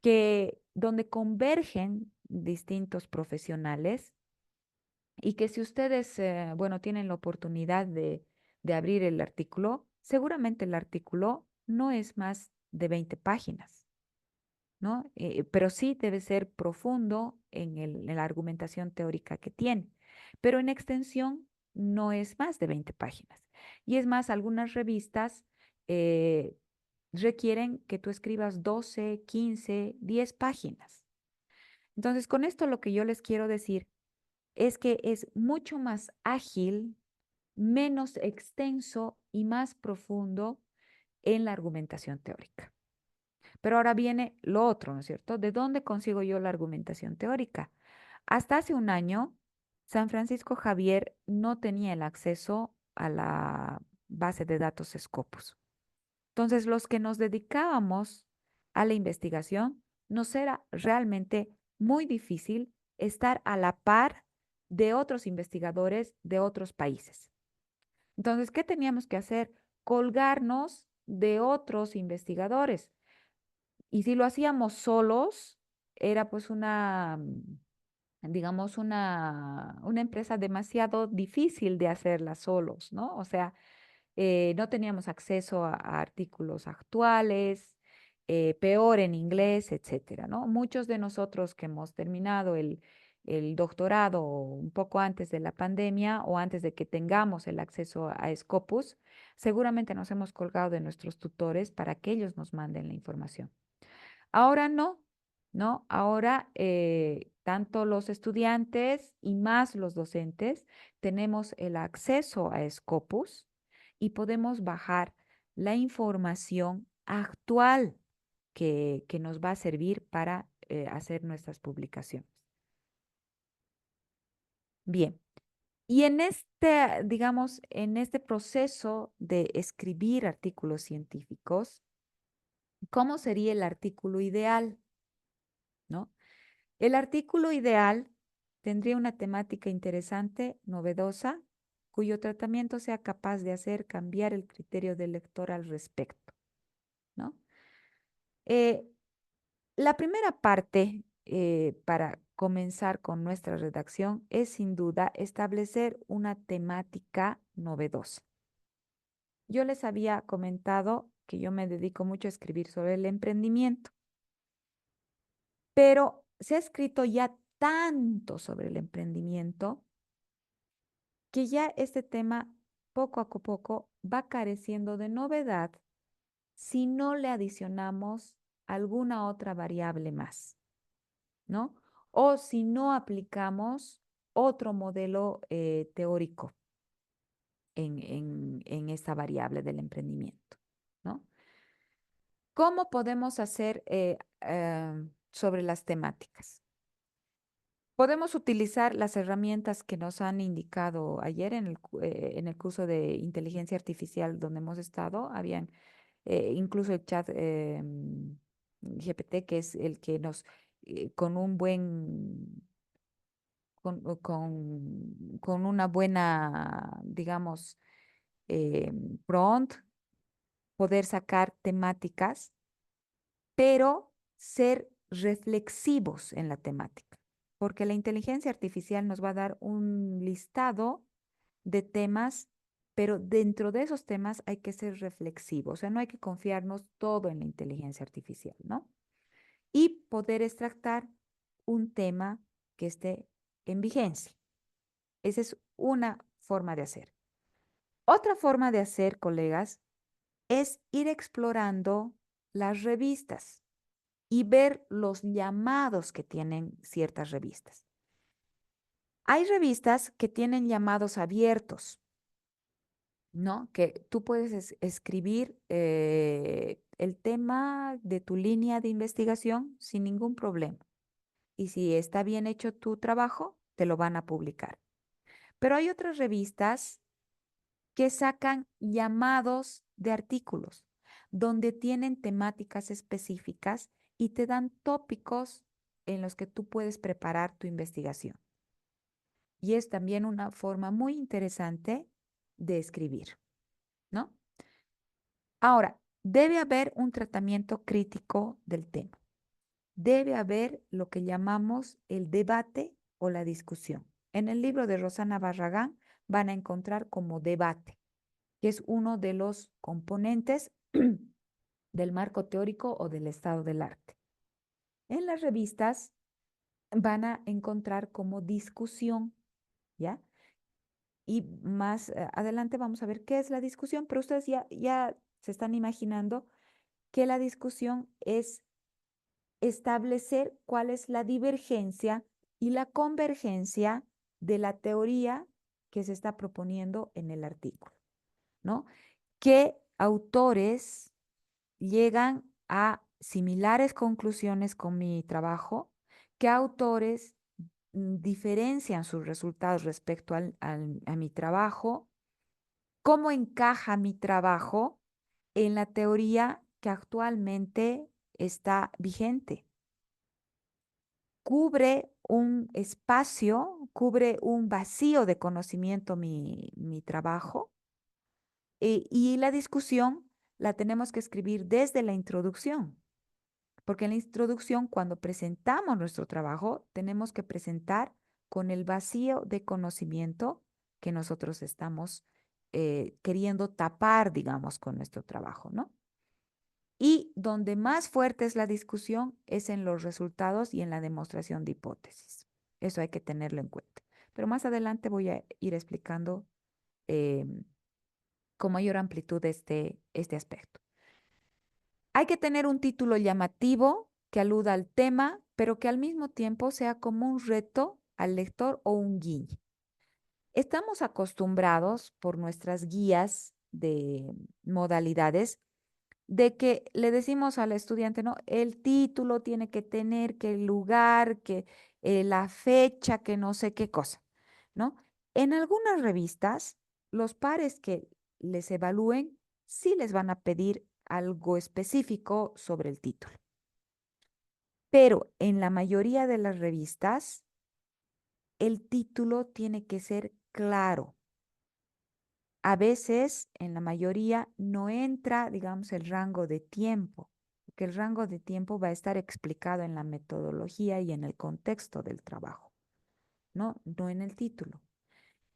que donde convergen distintos profesionales y que si ustedes, bueno, tienen la oportunidad de abrir el artículo, seguramente el artículo no es más de 20 páginas. ¿No? Pero sí debe ser profundo en la argumentación teórica que tiene. Pero en extensión no es más de 20 páginas. Y es más, algunas revistas eh, requieren que tú escribas 12, 15, 10 páginas. Entonces, con esto lo que yo les quiero decir es que es mucho más ágil, menos extenso y más profundo en la argumentación teórica. Pero ahora viene lo otro, ¿no es cierto? ¿De dónde consigo yo la argumentación teórica? Hasta hace un año, San Francisco Javier no tenía el acceso a la base de datos Scopus. Entonces, los que nos dedicábamos a la investigación, nos era realmente muy difícil estar a la par de otros investigadores de otros países. Entonces, ¿qué teníamos que hacer? Colgarnos de otros investigadores. Y si lo hacíamos solos, era pues digamos, una empresa demasiado difícil de hacerla solos, ¿no? O sea, no teníamos acceso a artículos actuales, peor en inglés, etcétera, ¿no? Muchos de nosotros que hemos terminado el doctorado un poco antes de la pandemia o antes de que tengamos el acceso a Scopus, seguramente nos hemos colgado de nuestros tutores para que ellos nos manden la información. Ahora no, ¿no? Ahora tanto los estudiantes y más los docentes tenemos el acceso a Scopus y podemos bajar la información actual que nos va a servir para hacer nuestras publicaciones. Bien, y en este, digamos, en este proceso de escribir artículos científicos, ¿cómo sería el artículo ideal? ¿No? El artículo ideal tendría una temática interesante, novedosa, cuyo tratamiento sea capaz de hacer cambiar el criterio del lector al respecto, ¿no? Eh, la primera parte para comenzar con nuestra redacción es sin duda establecer una temática novedosa. Yo les había comentado que yo me dedico mucho a escribir sobre el emprendimiento, pero se ha escrito ya tanto sobre el emprendimiento que ya este tema poco a poco va careciendo de novedad si no le adicionamos alguna otra variable más, ¿no? O si no aplicamos otro modelo teórico en esta variable del emprendimiento, ¿no? ¿Cómo podemos hacer sobre las temáticas? Podemos utilizar las herramientas que nos han indicado ayer en el curso de inteligencia artificial donde hemos estado. Habían incluso el chat GPT, que es el que nos, con un buen, con una buena, digamos, prompt, poder sacar temáticas, pero ser reflexivos en la temática, porque la inteligencia artificial nos va a dar un listado de temas, pero dentro de esos temas hay que ser reflexivos, o sea, no hay que confiarnos todo en la inteligencia artificial, ¿no? Y poder extractar un tema que esté en vigencia. Esa es una forma de hacer. Otra forma de hacer, colegas, es ir explorando las revistas y ver los llamados que tienen ciertas revistas. Hay revistas que tienen llamados abiertos, ¿no? Que tú puedes escribir el tema de tu línea de investigación sin ningún problema. Y si está bien hecho tu trabajo, te lo van a publicar. Pero hay otras revistas que sacan llamados de artículos, donde tienen temáticas específicas y te dan tópicos en los que tú puedes preparar tu investigación. Y es también una forma muy interesante de escribir, ¿no? Ahora, debe haber un tratamiento crítico del tema. Debe haber lo que llamamos el debate o la discusión. En el libro de Rosana Barragán van a encontrar como debate, que es uno de los componentes del marco teórico o del estado del arte. En las revistas van a encontrar como discusión, ¿ya? Y más adelante vamos a ver qué es la discusión, pero ustedes ya se están imaginando que la discusión es establecer cuál es la divergencia y la convergencia de la teoría que se está proponiendo en el artículo, ¿no? ¿Qué autores llegan a similares conclusiones con mi trabajo? ¿Qué autores diferencian sus resultados respecto a mi trabajo? ¿Cómo encaja mi trabajo en la teoría que actualmente está vigente? ¿Cubre un espacio, cubre un vacío de conocimiento mi trabajo? Y la discusión la tenemos que escribir desde la introducción, porque en la introducción, cuando presentamos nuestro trabajo, tenemos que presentar con el vacío de conocimiento que nosotros estamos queriendo tapar, digamos, con nuestro trabajo, ¿no? Y donde más fuerte es la discusión es en los resultados y en la demostración de hipótesis. Eso hay que tenerlo en cuenta. Pero más adelante voy a ir explicando con mayor amplitud este aspecto. Hay que tener un título llamativo que aluda al tema, pero que al mismo tiempo sea como un reto al lector o un guiño. Estamos acostumbrados por nuestras guías de modalidades de que le decimos al estudiante, ¿no? El título tiene que tener que el lugar, que la fecha, que no sé qué cosa, ¿no? En algunas revistas, los pares que les evalúen sí les van a pedir algo específico sobre el título. Pero en la mayoría de las revistas, el título tiene que ser claro. A veces, en la mayoría, no entra, digamos, el rango de tiempo, porque el rango de tiempo va a estar explicado en la metodología y en el contexto del trabajo, ¿no? No en el título.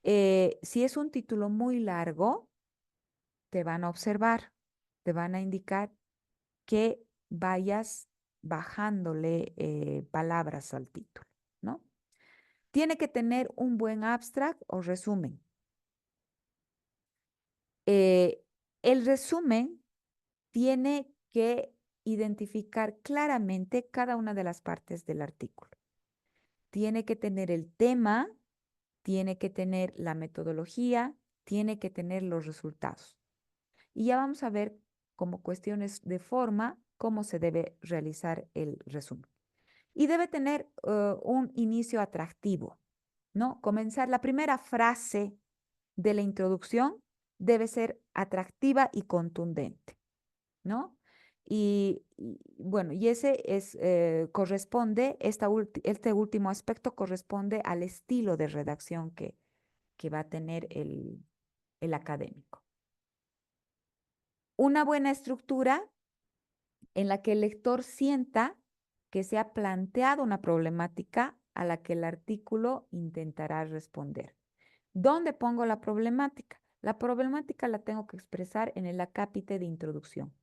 Si es un título muy largo, te van a observar, te van a indicar que vayas bajándole palabras al título, ¿no? Tiene que tener un buen abstract o resumen. Eh, el resumen tiene que identificar claramente cada una de las partes del artículo. Tiene que tener el tema, tiene que tener la metodología, tiene que tener los resultados. Y ya vamos a ver como cuestiones de forma cómo se debe realizar el resumen. Y debe tener un inicio atractivo, ¿no? Comenzar la primera frase de la introducción debe ser atractiva y contundente, ¿no? Bueno, y ese es, corresponde, este último aspecto corresponde al estilo de redacción que va a tener el académico. Una buena estructura en la que el lector sienta que se ha planteado una problemática a la que el artículo intentará responder. ¿Dónde pongo la problemática? La problemática la tengo que expresar en el acápite de introducción.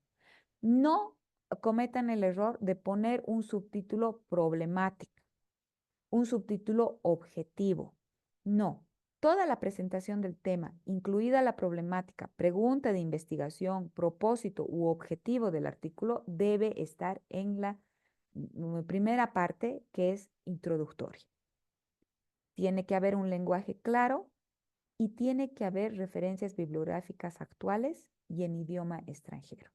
No cometan el error de poner un subtítulo problemática, un subtítulo objetivo. No. Toda la presentación del tema, incluida la problemática, pregunta de investigación, propósito u objetivo del artículo, debe estar en la primera parte, que es introductoria. Tiene que haber un lenguaje claro y tiene que haber referencias bibliográficas actuales y en idioma extranjero.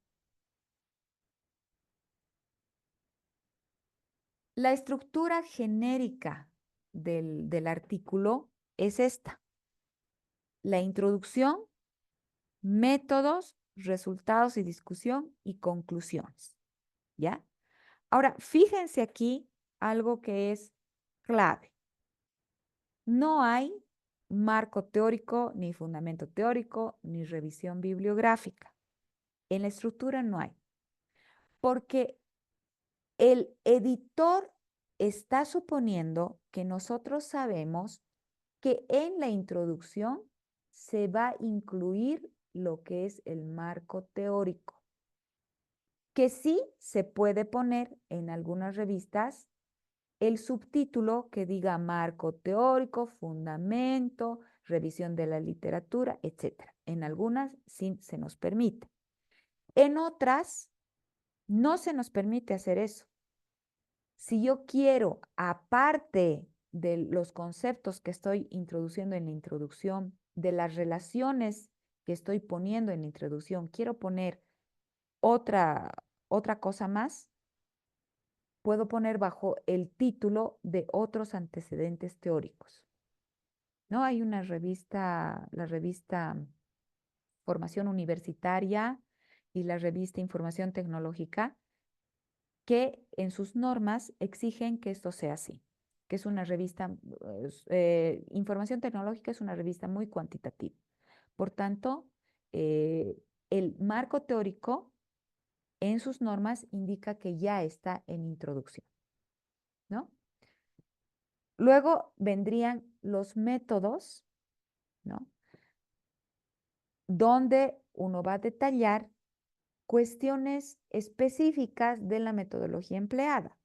La estructura genérica del artículo es esta: la introducción, métodos, resultados y discusión y conclusiones. ¿Ya? Ahora, fíjense aquí algo que es clave. No hay marco teórico, ni fundamento teórico, ni revisión bibliográfica. En la estructura no hay, porque el editor está suponiendo que nosotros sabemos que en la introducción se va a incluir lo que es el marco teórico, que sí se puede poner en algunas revistas el subtítulo que diga marco teórico, fundamento, revisión de la literatura, etc. En algunas sí se nos permite. En otras no se nos permite hacer eso. Si yo quiero, aparte de los conceptos que estoy introduciendo en la introducción, de las relaciones que estoy poniendo en la introducción, quiero poner otra, otra cosa más, puedo poner bajo el título de otros antecedentes teóricos. ¿No? Hay una revista, la revista Formación Universitaria y la revista Información Tecnológica, que en sus normas exigen que esto sea así, que es una revista, Información Tecnológica es una revista muy cuantitativa. Por tanto, el marco teórico en sus normas indica que ya está en introducción, ¿no? Luego vendrían los métodos, ¿no? Donde uno va a detallar cuestiones específicas de la metodología empleada.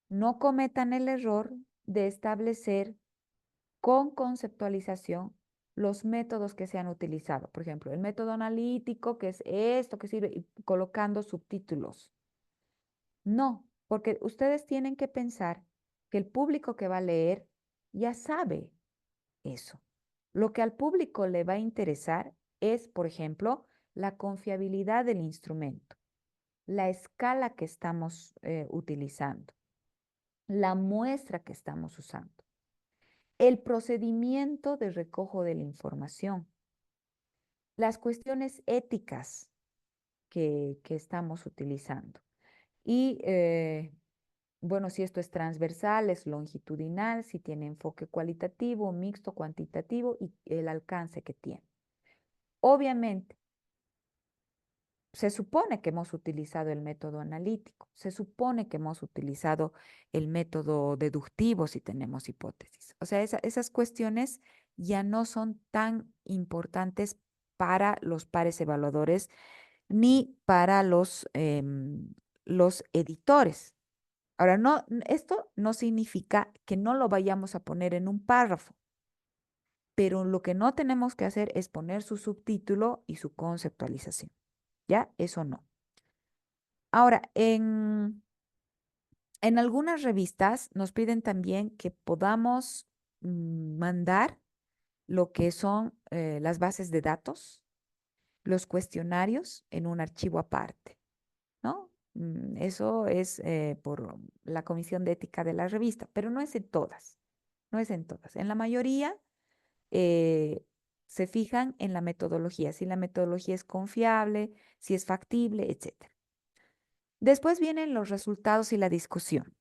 No cometan el error de establecer con conceptualización los métodos que se han utilizado. Por ejemplo, el método analítico, que es esto que sirve, y colocando subtítulos. No, porque ustedes tienen que pensar que el público que va a leer ya sabe eso. Lo que al público le va a interesar es, por ejemplo, la confiabilidad del instrumento, la escala que estamos utilizando, la muestra que estamos usando, el procedimiento de recojo de la información, las cuestiones éticas que estamos utilizando. Y bueno, si esto es transversal, es longitudinal, si tiene enfoque cualitativo, mixto, cuantitativo y el alcance que tiene. Obviamente, se supone que hemos utilizado el método analítico, se supone que hemos utilizado el método deductivo si tenemos hipótesis. O sea, esas cuestiones ya no son tan importantes para los pares evaluadores ni para los editores. Ahora, no, esto no significa que no lo vayamos a poner en un párrafo, pero lo que no tenemos que hacer es poner su subtítulo y su conceptualización. ¿Ya? Eso no. Ahora, en algunas revistas nos piden también que podamos mandar lo que son las bases de datos, los cuestionarios en un archivo aparte, ¿no? Eso es por la Comisión de Ética de la revista, pero no es en todas, no es en todas. En la mayoría eh, se fijan en la metodología, si la metodología es confiable, si es factible, etcétera. Después vienen los resultados y la discusión.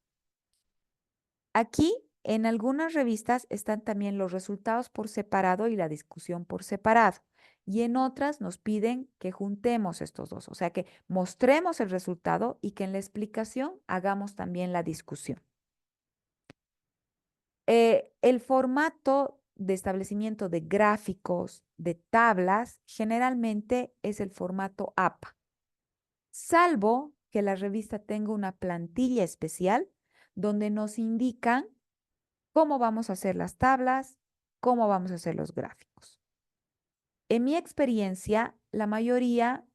Aquí, en algunas revistas están también los resultados por separado y la discusión por separado. Y en otras nos piden que juntemos estos dos, o sea, que mostremos el resultado y que en la explicación hagamos también la discusión. El formato de establecimiento de gráficos, de tablas, generalmente es el formato APA, salvo que la revista tenga una plantilla especial donde nos indican cómo vamos a hacer las tablas, cómo vamos a hacer los gráficos. En mi experiencia, la mayoría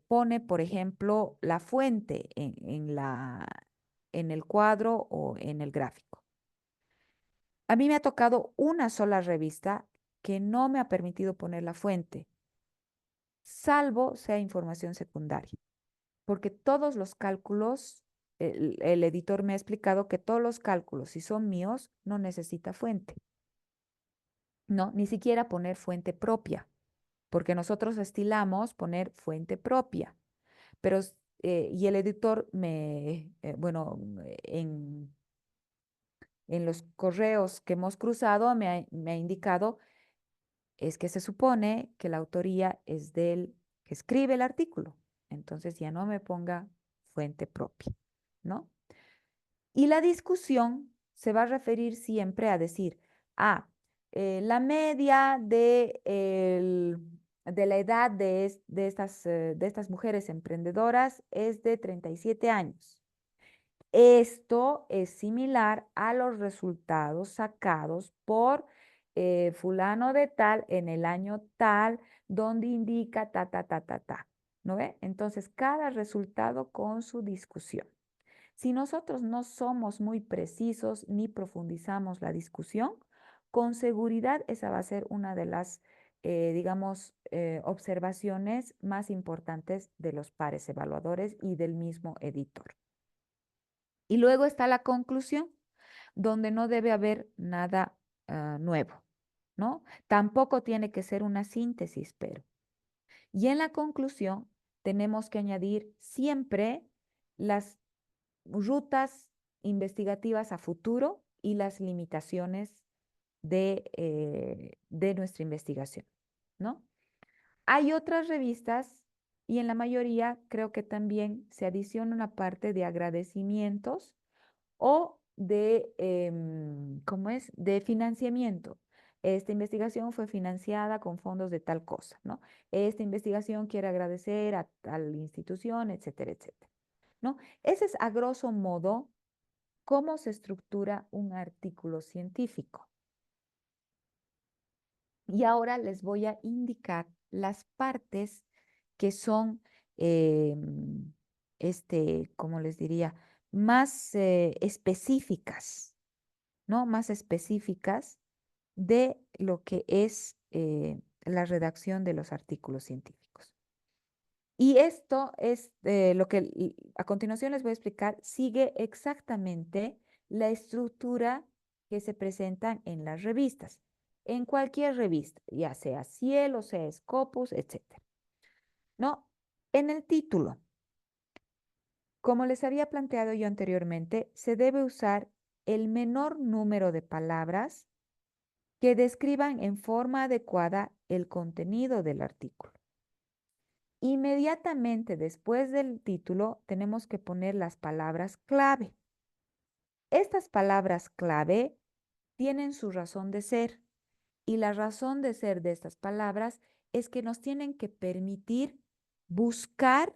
pone, por ejemplo, la fuente en el cuadro o en el gráfico. A mí me ha tocado una sola revista que no me ha permitido poner la fuente, salvo sea información secundaria, porque todos los cálculos, el editor me ha explicado que todos los cálculos, si son míos, no necesita fuente. No, ni siquiera poner fuente propia, porque nosotros estilamos poner fuente propia, pero, y el editor bueno, en los correos que hemos cruzado me ha indicado, es que se supone que la autoría es del que escribe el artículo, entonces ya no me ponga fuente propia, ¿no? Y la discusión se va a referir siempre a decir, la media de la edad de estas mujeres emprendedoras es de 37 años. Esto es similar a los resultados sacados por fulano de tal en el año tal, donde indica ta, ta, ta, ta, ta. ¿No ve? Entonces, cada resultado con su discusión. Si nosotros no somos muy precisos ni profundizamos la discusión, con seguridad esa va a ser una de las, digamos, observaciones más importantes de los pares evaluadores y del mismo editor. Y luego está la conclusión, donde no debe haber nada nuevo, ¿no? Tampoco tiene que ser una síntesis, pero. Y en la conclusión tenemos que añadir siempre las rutas investigativas a futuro y las limitaciones de nuestra investigación, ¿no? Hay otras revistas y en la mayoría creo que también se adiciona una parte de agradecimientos o de, ¿cómo es? De financiamiento. Esta investigación fue financiada con fondos de tal cosa, ¿no? Esta investigación quiere agradecer a tal institución, etcétera, etcétera, ¿no? Ese es a grosso modo cómo se estructura un artículo científico. Y ahora les voy a indicar las partes que son, ¿cómo les diría? Más específicas, ¿no? Más específicas de lo que es la redacción de los artículos científicos. Y esto es lo que a continuación les voy a explicar, sigue exactamente la estructura que se presentan en las revistas, en cualquier revista, ya sea Cielo, sea Scopus, etcétera. ¿No? En el título, como les había planteado yo anteriormente, se debe usar el menor número de palabras que describan en forma adecuada el contenido del artículo. Inmediatamente después del título tenemos que poner las palabras clave. Estas palabras clave tienen su razón de ser y la razón de ser de estas palabras es que nos tienen que permitir buscar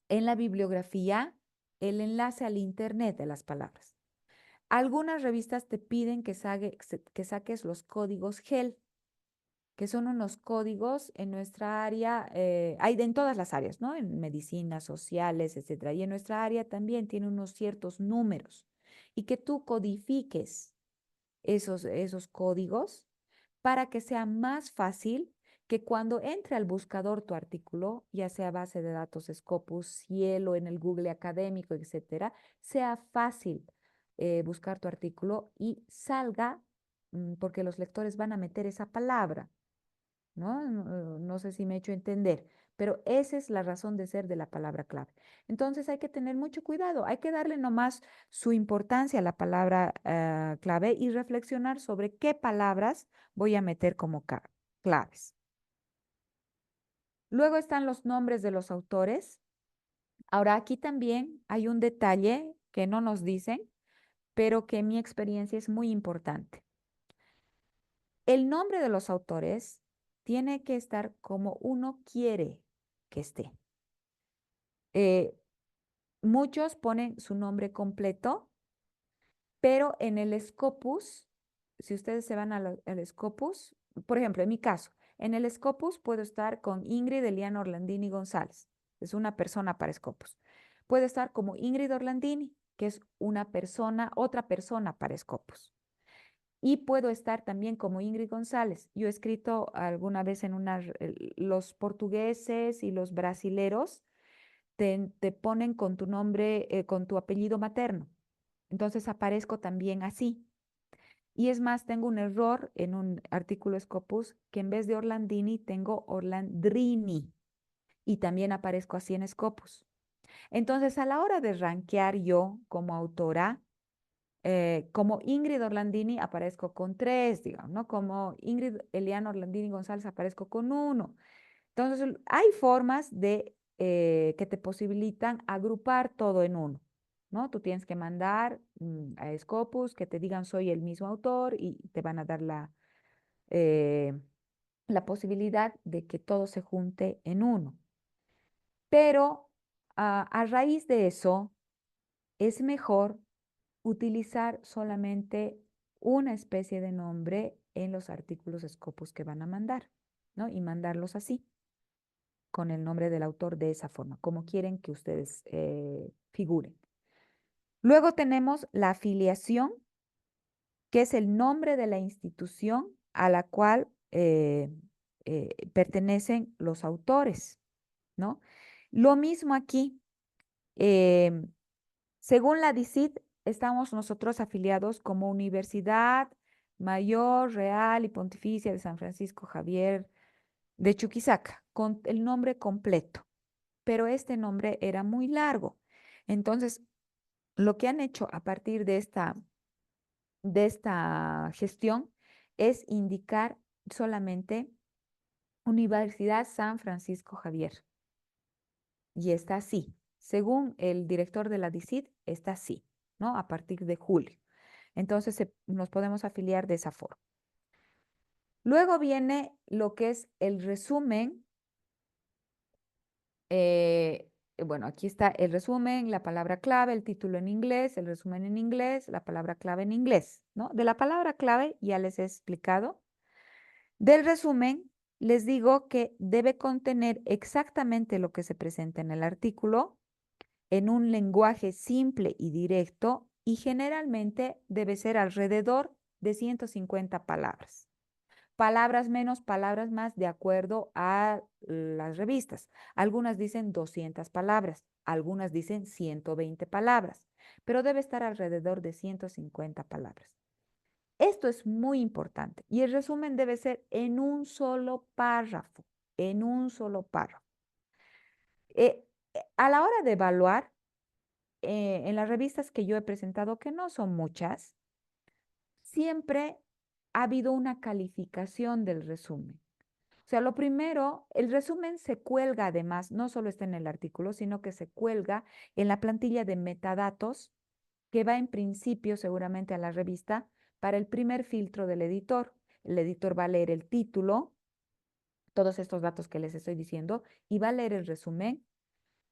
en la bibliografía el enlace al internet de las palabras. Algunas revistas te piden que saques los códigos GEL, que son unos códigos en nuestra área, hay en todas las áreas, ¿no? En medicinas, sociales, etcétera. Y en nuestra área también tiene unos ciertos números y que tú codifiques esos códigos para que sea más fácil que cuando entre al buscador tu artículo, ya sea base de datos Scopus, Cielo, en el Google académico, etcétera, sea fácil buscar tu artículo y salga, porque los lectores van a meter esa palabra. ¿No? No sé si me he hecho entender. pero esa es la razón de ser de la palabra clave. Entonces hay que tener mucho cuidado, hay que darle nomás su importancia a la palabra clave y reflexionar sobre qué palabras voy a meter como claves. Luego están los nombres de los autores. Ahora aquí también hay un detalle que no nos dicen, pero que en mi experiencia es muy importante. El nombre de los autores tiene que estar como uno quiere que esté. Eh, Muchos ponen su nombre completo, pero en el Scopus, si ustedes se van al Scopus, por ejemplo, en mi caso, en el Scopus puedo estar con Ingrid Eliana Orlandini González, es una persona para Scopus. Puedo estar como Ingrid Orlandini, que es una persona, otra persona para Scopus. Y puedo estar también como Ingrid González. Yo he escrito alguna vez en los portugueses y los brasileros te ponen con tu nombre, con tu apellido materno. Entonces aparezco también así. Y es más, tengo un error en un artículo Scopus que en vez de Orlandini tengo Orlandrini y también aparezco así en Scopus. Entonces, a la hora de rankear yo como autora, como Ingrid Orlandini aparezco con 3, digamos, ¿no? Como Ingrid Eliana Orlandini González aparezco con 1. Entonces, hay formas de que te posibilitan agrupar todo en uno, ¿no? Tú tienes que mandar a Scopus que te digan soy el mismo autor y te van a dar eh, la posibilidad de que todo se junte en uno. Pero a raíz de eso, es mejor utilizar solamente una especie de nombre en los artículos Scopus que van a mandar, ¿no? Y mandarlos así, con el nombre del autor de esa forma, como quieren que ustedes figuren. Luego tenemos la afiliación, que es el nombre de la institución a la cual pertenecen los autores, ¿no? Lo mismo aquí. em, Según la DICIT, estamos nosotros afiliados como Universidad Mayor, Real y Pontificia de San Francisco Javier de Chuquisaca, con el nombre completo, pero este nombre era muy largo. Entonces, lo que han hecho a partir de esta gestión es indicar solamente Universidad San Francisco Javier. Y está así. Según el director de la DICIT, está así, ¿no? A partir de julio. Entonces nos podemos afiliar de esa forma. Luego viene lo que es el resumen. Bueno, aquí está el resumen, la palabra clave, el título en inglés, el resumen en inglés, la palabra clave en inglés, ¿no? De la palabra clave ya les he explicado. Del resumen, les digo que debe contener exactamente lo que se presenta en el artículo en un lenguaje simple y directo y generalmente debe ser alrededor de 150 palabras. Palabras menos, palabras más, de acuerdo a las revistas. Algunas dicen 200 palabras, algunas dicen 120 palabras, pero debe estar alrededor de 150 palabras. Esto es muy importante y el resumen debe ser en un solo párrafo, en un solo párrafo. A la hora de evaluar, en las revistas que yo he presentado, que no son muchas, siempre ha habido una calificación del resumen. O sea, lo primero, el resumen se cuelga además, no solo está en el artículo, sino que se cuelga en la plantilla de metadatos que va en principio seguramente a la revista para el primer filtro del editor. El editor va a leer el título, todos estos datos que les estoy diciendo, y va a leer el resumen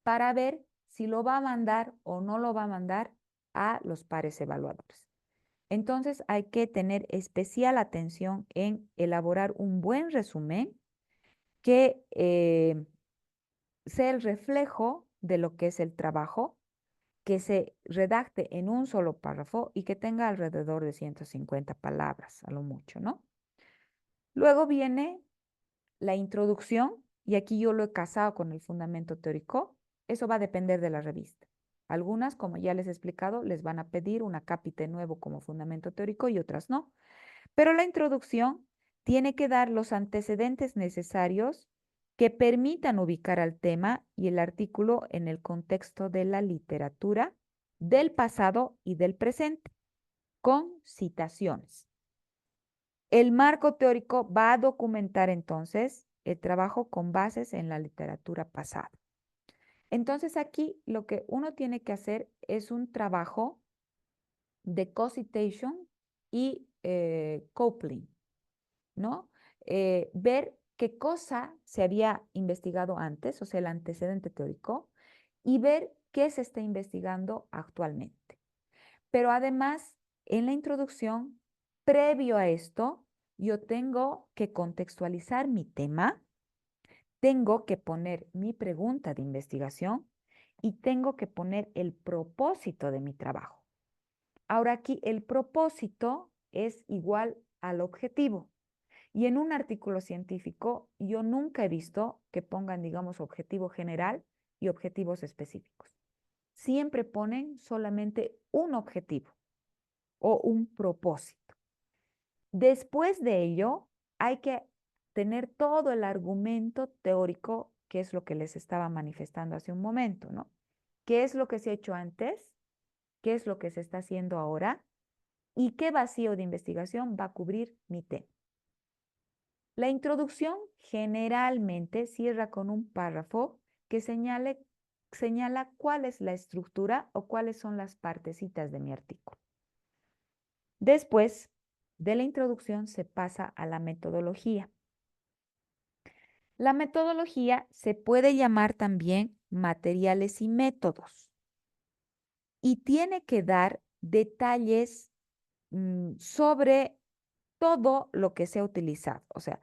para ver si lo va a mandar o no lo va a mandar a los pares evaluadores. Entonces hay que tener especial atención en elaborar un buen resumen que sea el reflejo de lo que es el trabajo, que se redacte en un solo párrafo y que tenga alrededor de 150 palabras, a lo mucho, ¿no? Luego viene la introducción, y aquí yo lo he casado con el fundamento teórico. Eso va a depender de la revista. Algunas, como ya les he explicado, les van a pedir una cápite nuevo como fundamento teórico y otras no. Pero la introducción tiene que dar los antecedentes necesarios que permitan ubicar al tema y el artículo en el contexto de la literatura del pasado y del presente, con citaciones. El marco teórico va a documentar entonces el trabajo con bases en la literatura pasada. Entonces aquí lo que uno tiene que hacer es un trabajo de co-citation y coupling, ¿no? Ver qué cosa se había investigado antes, o sea, el antecedente teórico, y ver qué se está investigando actualmente. Pero además, en la introducción, previo a esto, yo tengo que contextualizar mi tema, tengo que poner mi pregunta de investigación y tengo que poner el propósito de mi trabajo. Ahora aquí el propósito es igual al objetivo. Y en un artículo científico yo nunca he visto que pongan, digamos, objetivo general y objetivos específicos. Siempre ponen solamente un objetivo o un propósito. Después de ello, hay que tener todo el argumento teórico, que es lo que les estaba manifestando hace un momento, ¿no? ¿Qué es lo que se ha hecho antes? ¿Qué es lo que se está haciendo ahora? ¿Y qué vacío de investigación va a cubrir mi tema? La introducción generalmente cierra con un párrafo que señala cuál es la estructura o cuáles son las partecitas de mi artículo. Después de la introducción se pasa a la metodología. La metodología se puede llamar también materiales y métodos y tiene que dar detalles sobre todo lo que se ha utilizado, o sea,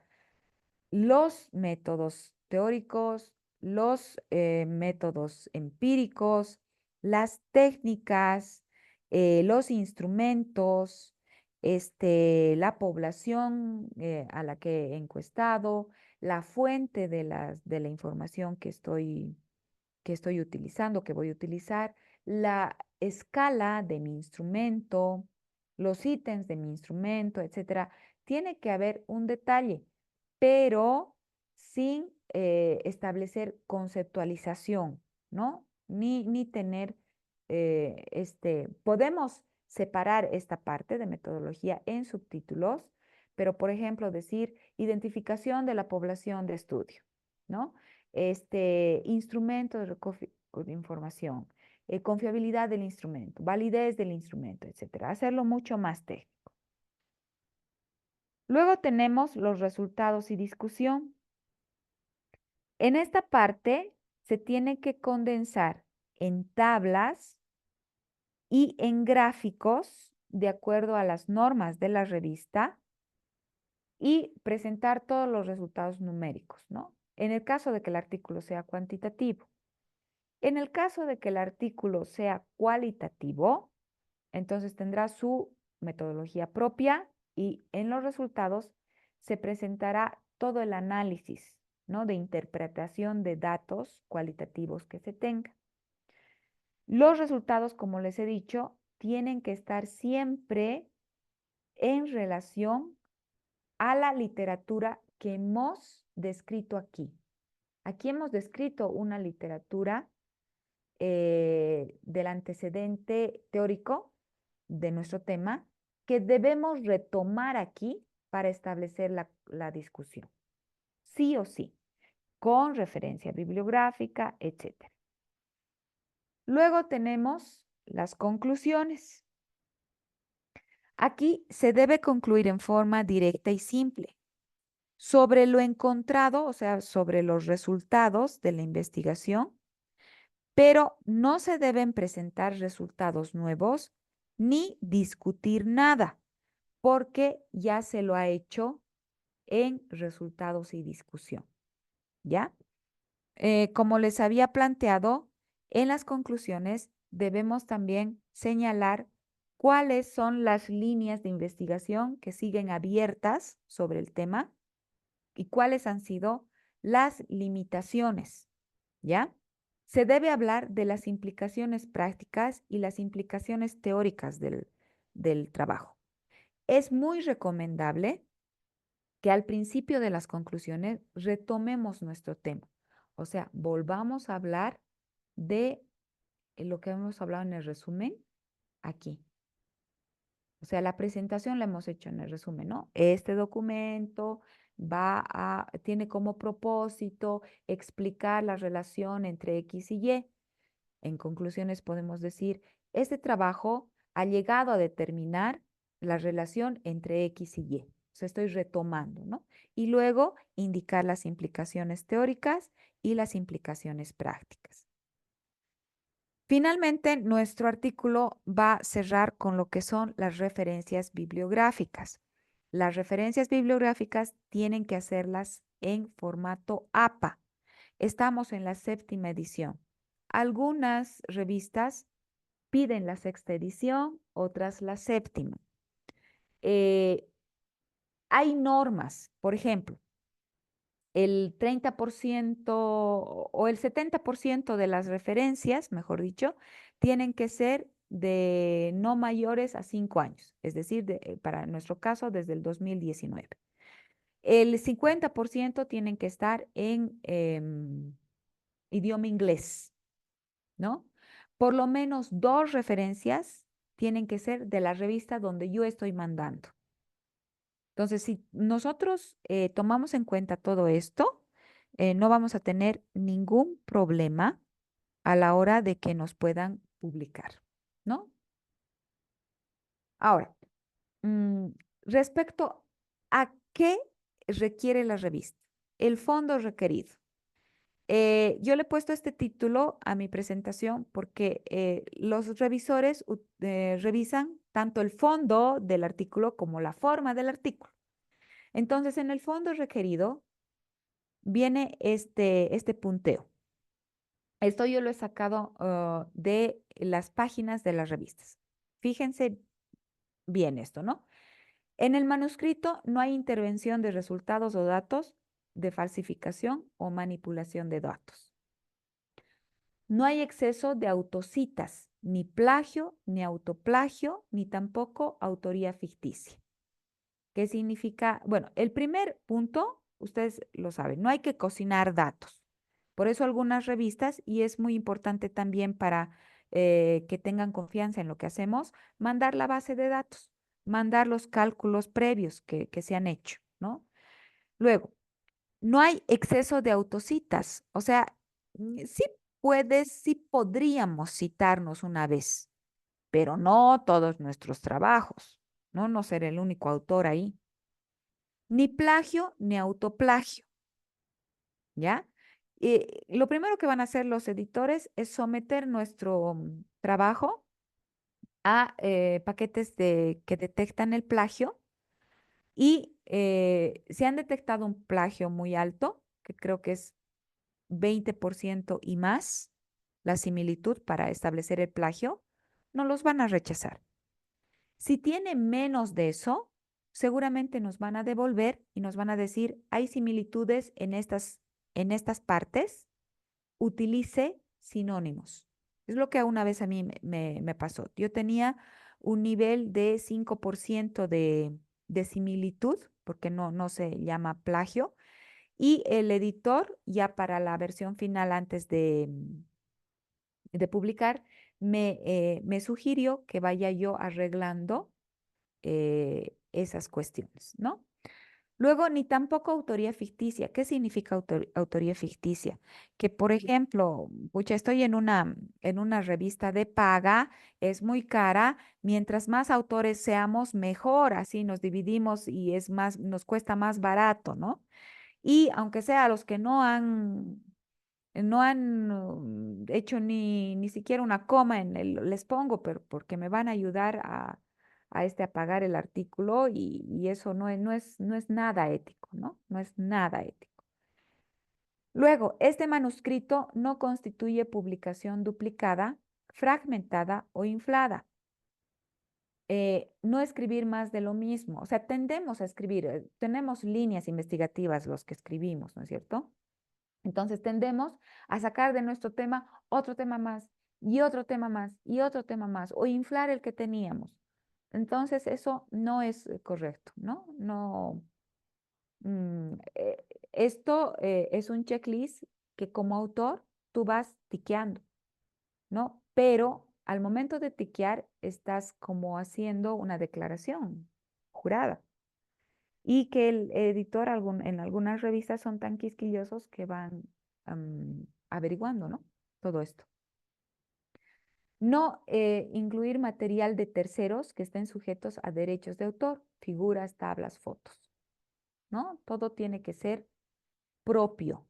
los métodos teóricos, los métodos empíricos, las técnicas, los instrumentos, la población a la que he encuestado, la fuente de la información que estoy utilizando, que voy a utilizar, la escala de mi instrumento, los ítems de mi instrumento, etcétera. Tiene que haber un detalle, pero sin establecer conceptualización, ¿no? Ni tener, podemos separar esta parte de metodología en subtítulos, pero por ejemplo decir identificación de la población de estudio, ¿no? Instrumento de información, confiabilidad del instrumento, validez del instrumento, etcétera. Hacerlo mucho más técnico. Luego tenemos los resultados y discusión. En esta parte se tiene que condensar en tablas y en gráficos de acuerdo a las normas de la revista y presentar todos los resultados numéricos, ¿no? En el caso de que el artículo sea cuantitativo. En el caso de que el artículo sea cualitativo, entonces tendrá su metodología propia y en los resultados se presentará todo el análisis, ¿no? De interpretación de datos cualitativos que se tenga. Los resultados, como les he dicho, tienen que estar siempre en relación a la literatura que hemos descrito aquí. Aquí hemos descrito una literatura del antecedente teórico de nuestro tema que debemos retomar aquí para establecer la discusión. Sí o sí, con referencia bibliográfica, etc. Luego tenemos las conclusiones. Aquí se debe concluir en forma directa y simple sobre lo encontrado, o sea, sobre los resultados de la investigación, pero no se deben presentar resultados nuevos ni discutir nada, porque ya se lo ha hecho en resultados y discusión, ¿ya? Como les había planteado, en las conclusiones debemos también señalar cuáles son las líneas de investigación que siguen abiertas sobre el tema y cuáles han sido las limitaciones, ¿ya? Se debe hablar de las implicaciones prácticas y las implicaciones teóricas del trabajo. Es muy recomendable que al principio de las conclusiones retomemos nuestro tema. O sea, volvamos a hablar de lo que hemos hablado en el resumen aquí. O sea, la presentación la hemos hecho en el resumen, ¿no? Este documento tiene como propósito explicar la relación entre X y Y. En conclusiones podemos decir, este trabajo ha llegado a determinar la relación entre X y Y. O sea, estoy retomando, ¿no? Y luego indicar las implicaciones teóricas y las implicaciones prácticas. Finalmente, nuestro artículo va a cerrar con lo que son las referencias bibliográficas. Las referencias bibliográficas tienen que hacerlas en formato APA. Estamos en la 7ª edición. Algunas revistas piden la 6ª edición, otras la 7ª. Hay normas, por ejemplo, el 30% o el 70% de las referencias, mejor dicho, tienen que ser de no mayores a 5 años, es decir, para nuestro caso, desde el 2019. El 50% tienen que estar en idioma inglés, ¿no? Por lo menos 2 referencias tienen que ser de la revista donde yo estoy mandando. Entonces, si nosotros tomamos en cuenta todo esto, no vamos a tener ningún problema a la hora de que nos puedan publicar, ¿no? Ahora, mm, respecto a qué requiere la revista, el fondo requerido. Yo le he puesto este título a mi presentación porque los revisores revisan tanto el fondo del artículo como la forma del artículo. Entonces, en el fondo requerido viene este punteo. Esto yo lo he sacado de las páginas de las revistas. Fíjense bien esto, ¿no? En el manuscrito no hay intervención de resultados o datos de falsificación o manipulación de datos. No hay exceso de autocitas, ni plagio, ni autoplagio, ni tampoco autoría ficticia. ¿Qué significa? Bueno, el primer punto, ustedes lo saben, no hay que cocinar datos. Por eso algunas revistas, y es muy importante también para que tengan confianza en lo que hacemos, mandar la base de datos, mandar los cálculos previos que se han hecho, ¿no? Luego, no hay exceso de autocitas, o sea, sí podríamos citarnos una vez, pero no todos nuestros trabajos, ¿no? No ser el único autor ahí. Ni plagio ni autoplagio, ¿ya? Lo primero que van a hacer los editores es someter nuestro trabajo a paquetes que detectan el plagio y si han detectado un plagio muy alto, que creo que es 20% y más, la similitud para establecer el plagio, no los van a rechazar. Si tiene menos de eso, seguramente nos van a devolver y nos van a decir, hay similitudes en estas partes, utilice sinónimos. Es lo que una vez a mí me pasó. Yo tenía un nivel de 5% de similitud, porque no se llama plagio, y el editor, ya para la versión final, antes de publicar, me sugirió que vaya yo arreglando esas cuestiones, ¿no? Luego, ni tampoco autoría ficticia. ¿Qué significa autoría ficticia? Que, por ejemplo, pucha, estoy en una revista de paga, es muy cara, mientras más autores seamos, mejor, así nos dividimos y es más, nos cuesta más barato, ¿no? Y aunque sea los que no han hecho ni siquiera una coma les pongo, pero porque me van a ayudar a pagar el artículo y eso no es nada ético, ¿no? No es nada ético. Luego, este manuscrito no constituye publicación duplicada, fragmentada o inflada. No escribir más de lo mismo. O sea, tendemos a escribir, tenemos líneas investigativas los que escribimos, ¿no es cierto? Entonces tendemos a sacar de nuestro tema otro tema más y otro tema más y otro tema más o inflar el que teníamos. Entonces eso no es correcto, ¿no? No, Esto es un checklist que como autor tú vas tiqueando, ¿no? Pero al momento de tiquear estás como haciendo una declaración jurada y que el editor en algunas revistas son tan quisquillosos que van averiguando, ¿no? Todo esto. No incluir material de terceros que estén sujetos a derechos de autor, figuras, tablas, fotos, ¿no? Todo tiene que ser propio.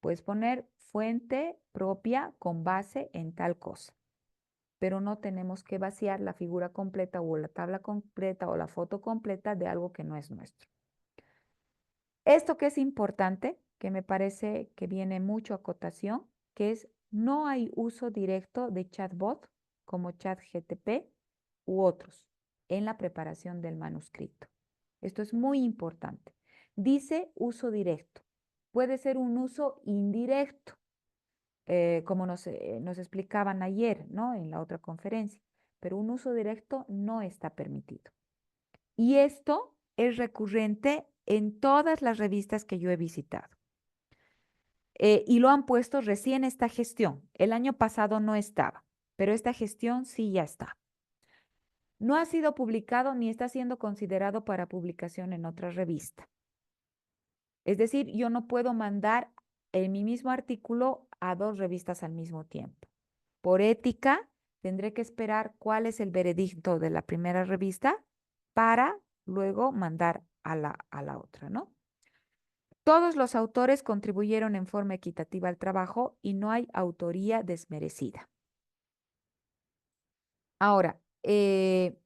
Puedes poner fuente propia con base en tal cosa, pero no tenemos que vaciar la figura completa o la tabla completa o la foto completa de algo que no es nuestro. Esto que es importante, que me parece que viene mucho a cotación, que es no hay uso directo de chatbot como ChatGTP u otros en la preparación del manuscrito. Esto es muy importante. Dice uso directo. Puede ser un uso indirecto, como nos explicaban ayer, ¿no? En la otra conferencia, pero un uso directo no está permitido. Y esto es recurrente en todas las revistas que yo he visitado. Y lo han puesto recién esta gestión. El año pasado no estaba, pero esta gestión sí ya está. No ha sido publicado ni está siendo considerado para publicación en otra revista. Es decir, yo no puedo mandar en mi mismo artículo a dos revistas al mismo tiempo. Por ética, tendré que esperar cuál es el veredicto de la primera revista para luego mandar a la otra, ¿no? Todos los autores contribuyeron en forma equitativa al trabajo y no hay autoría desmerecida. Ahora, en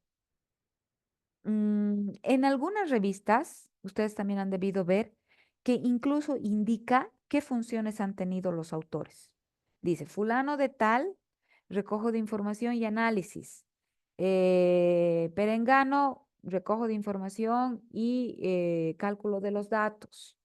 algunas revistas, ustedes también han debido ver que incluso indica qué funciones han tenido los autores. Dice, fulano de tal, recojo de información y análisis. Perengano, recojo de información y cálculo de los datos.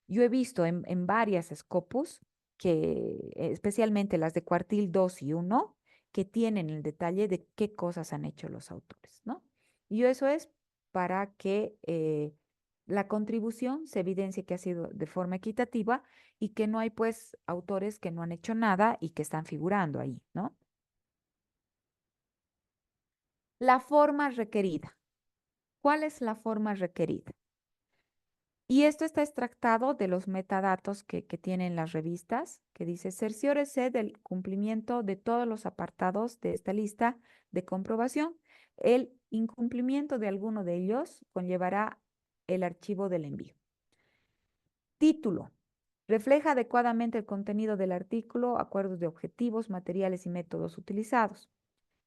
Yo he visto en varias Scopus, que, especialmente las de cuartil 2 y 1, que tienen el detalle de qué cosas han hecho los autores, ¿no? Y eso es para que la contribución se evidencie que ha sido de forma equitativa y que no hay pues autores que no han hecho nada y que están figurando ahí, ¿no? La forma requerida. ¿Cuál es la forma requerida? Y esto está extractado de los metadatos que tienen las revistas, que dice, cerciórese del cumplimiento de todos los apartados de esta lista de comprobación. El incumplimiento de alguno de ellos conllevará el archivo del envío. Título. Refleja adecuadamente el contenido del artículo, acuerdos de objetivos, materiales y métodos utilizados.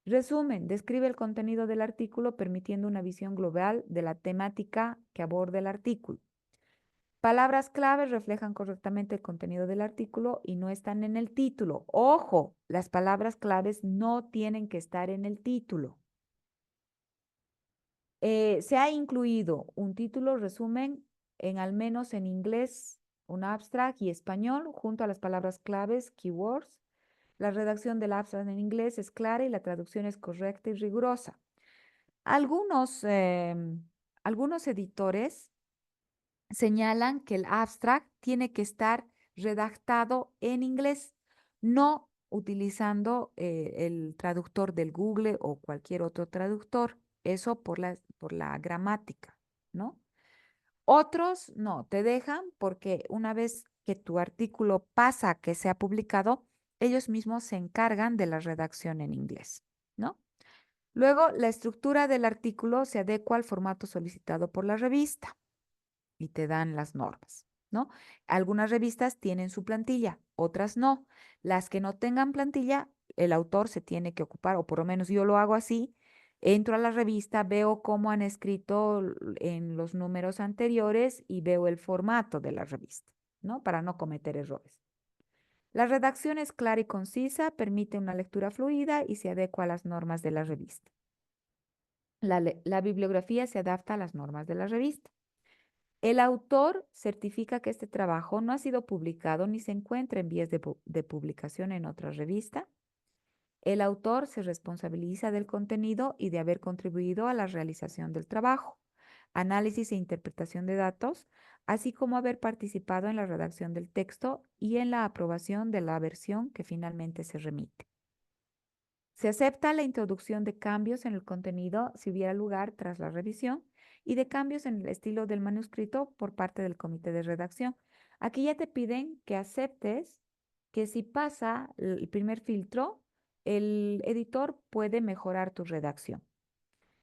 Resumen, describe el contenido del artículo permitiendo una visión global de la temática que aborda el artículo. Palabras claves reflejan correctamente el contenido del artículo y no están en el título. Ojo, las palabras claves no tienen que estar en el título. Se ha incluido un título resumen en al menos en inglés, un abstract y español, junto a las palabras claves, keywords. La redacción del abstract en inglés es clara y la traducción es correcta y rigurosa. Algunos, algunos editores señalan que el abstract tiene que estar redactado en inglés, no utilizando el traductor del Google o cualquier otro traductor. Eso por la gramática, ¿no? Otros no, te dejan porque una vez que tu artículo pasa a que sea publicado, ellos mismos se encargan de la redacción en inglés, ¿no? Luego, la estructura del artículo se adecua al formato solicitado por la revista y te dan las normas, ¿no? Algunas revistas tienen su plantilla, otras no. Las que no tengan plantilla, el autor se tiene que ocupar, o por lo menos yo lo hago así. Entro a la revista, veo cómo han escrito en los números anteriores y veo el formato de la revista, ¿no? Para no cometer errores. La redacción es clara y concisa, permite una lectura fluida y se adecua a las normas de la revista. La bibliografía se adapta a las normas de la revista. El autor certifica que este trabajo no ha sido publicado ni se encuentra en vías de publicación en otra revista. El autor se responsabiliza del contenido y de haber contribuido a la realización del trabajo. análisis e interpretación de datos, así como haber participado en la redacción del texto y en la aprobación de la versión que finalmente se remite. Se acepta la introducción de cambios en el contenido si hubiera lugar tras la revisión y de cambios en el estilo del manuscrito por parte del comité de redacción. Aquí ya te piden que aceptes que si pasa el primer filtro, el editor puede mejorar tu redacción.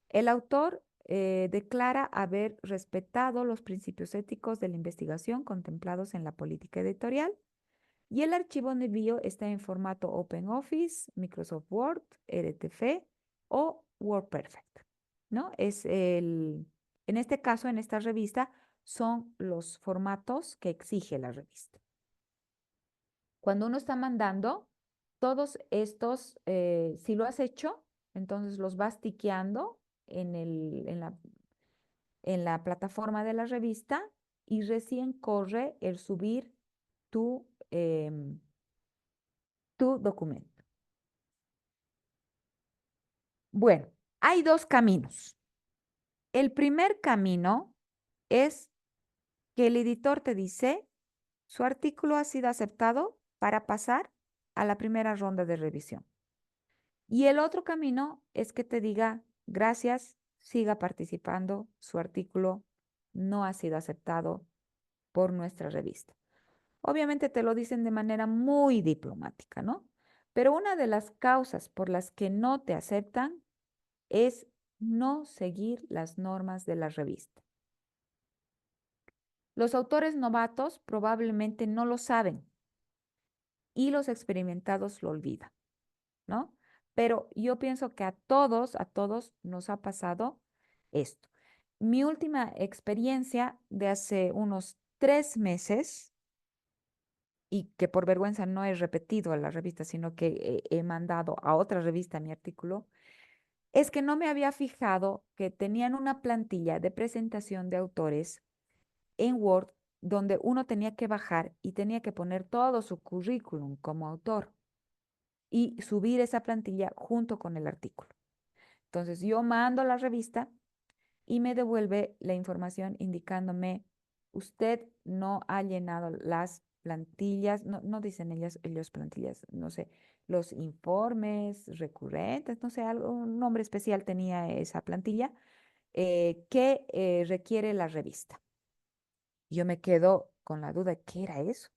El autor declara haber respetado los principios éticos de la investigación contemplados en la política editorial y el archivo de envío está en formato OpenOffice, Microsoft Word, RTF o WordPerfect, ¿no? En este caso, en esta revista, son los formatos que exige la revista. Cuando uno está mandando, todos estos, si lo has hecho, entonces los vas tiqueando en la plataforma de la revista y recién corre el subir tu documento. Bueno, hay dos caminos. El primer camino es que el editor te dice, su artículo ha sido aceptado para pasar a la primera ronda de revisión. Y el otro camino es que te diga, gracias, siga participando, su artículo no ha sido aceptado por nuestra revista. Obviamente te lo dicen de manera muy diplomática, ¿no? Pero una de las causas por las que no te aceptan es no seguir las normas de la revista. Los autores novatos probablemente no lo saben y los experimentados lo olvidan, ¿no? Pero yo pienso que a todos nos ha pasado esto. Mi última experiencia de hace unos 3 meses, y que por vergüenza no he repetido a la revista, sino que he mandado a otra revista mi artículo, es que no me había fijado que tenían una plantilla de presentación de autores en Word donde uno tenía que bajar y tenía que poner todo su currículum como autor y subir esa plantilla junto con el artículo. Entonces yo mando a la revista y me devuelve la información indicándome, usted no ha llenado las plantillas, no dicen ellos plantillas, no sé, los informes recurrentes, no sé, un nombre especial tenía esa plantilla que requiere la revista. Yo me quedo con la duda, ¿qué era eso?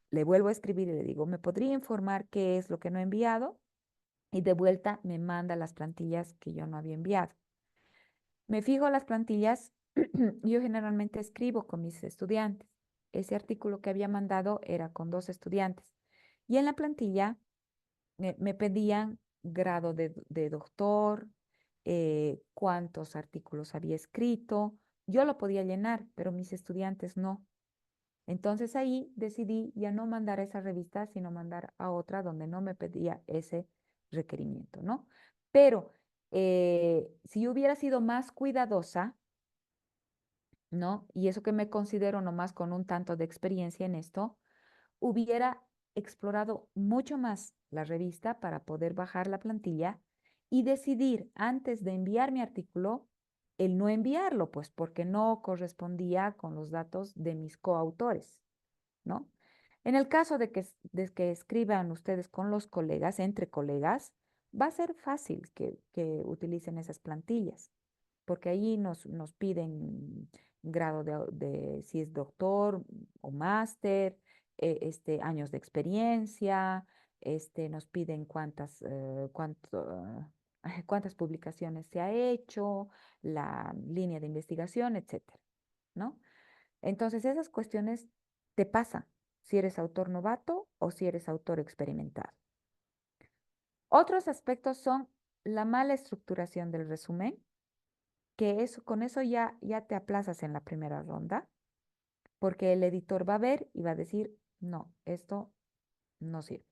Le vuelvo a escribir y le digo, ¿me podría informar qué es lo que no he enviado? Y de vuelta me manda las plantillas que yo no había enviado. Me fijo las plantillas, yo generalmente escribo con mis estudiantes. Ese artículo que había mandado era con 2 estudiantes. Y en la plantilla me pedían grado de doctor, cuántos artículos había escrito. Yo lo podía llenar, pero mis estudiantes no. Entonces ahí decidí ya no mandar a esa revista, sino mandar a otra donde no me pedía ese requerimiento, ¿no? Pero si yo hubiera sido más cuidadosa, ¿no? Y eso que me considero nomás con un tanto de experiencia en esto, hubiera explorado mucho más la revista para poder bajar la plantilla y decidir antes de enviar mi artículo el no enviarlo, pues porque no correspondía con los datos de mis coautores, ¿no? En el caso de que escriban ustedes con los colegas, entre colegas, va a ser fácil que utilicen esas plantillas, porque ahí nos piden grado si es doctor o máster, años de experiencia, nos piden cuántas publicaciones se ha hecho, la línea de investigación, etcétera, ¿no? Entonces, esas cuestiones te pasan si eres autor novato o si eres autor experimentado. Otros aspectos son la mala estructuración del resumen, que con eso ya te aplazas en la primera ronda, porque el editor va a ver y va a decir, no, esto no sirve.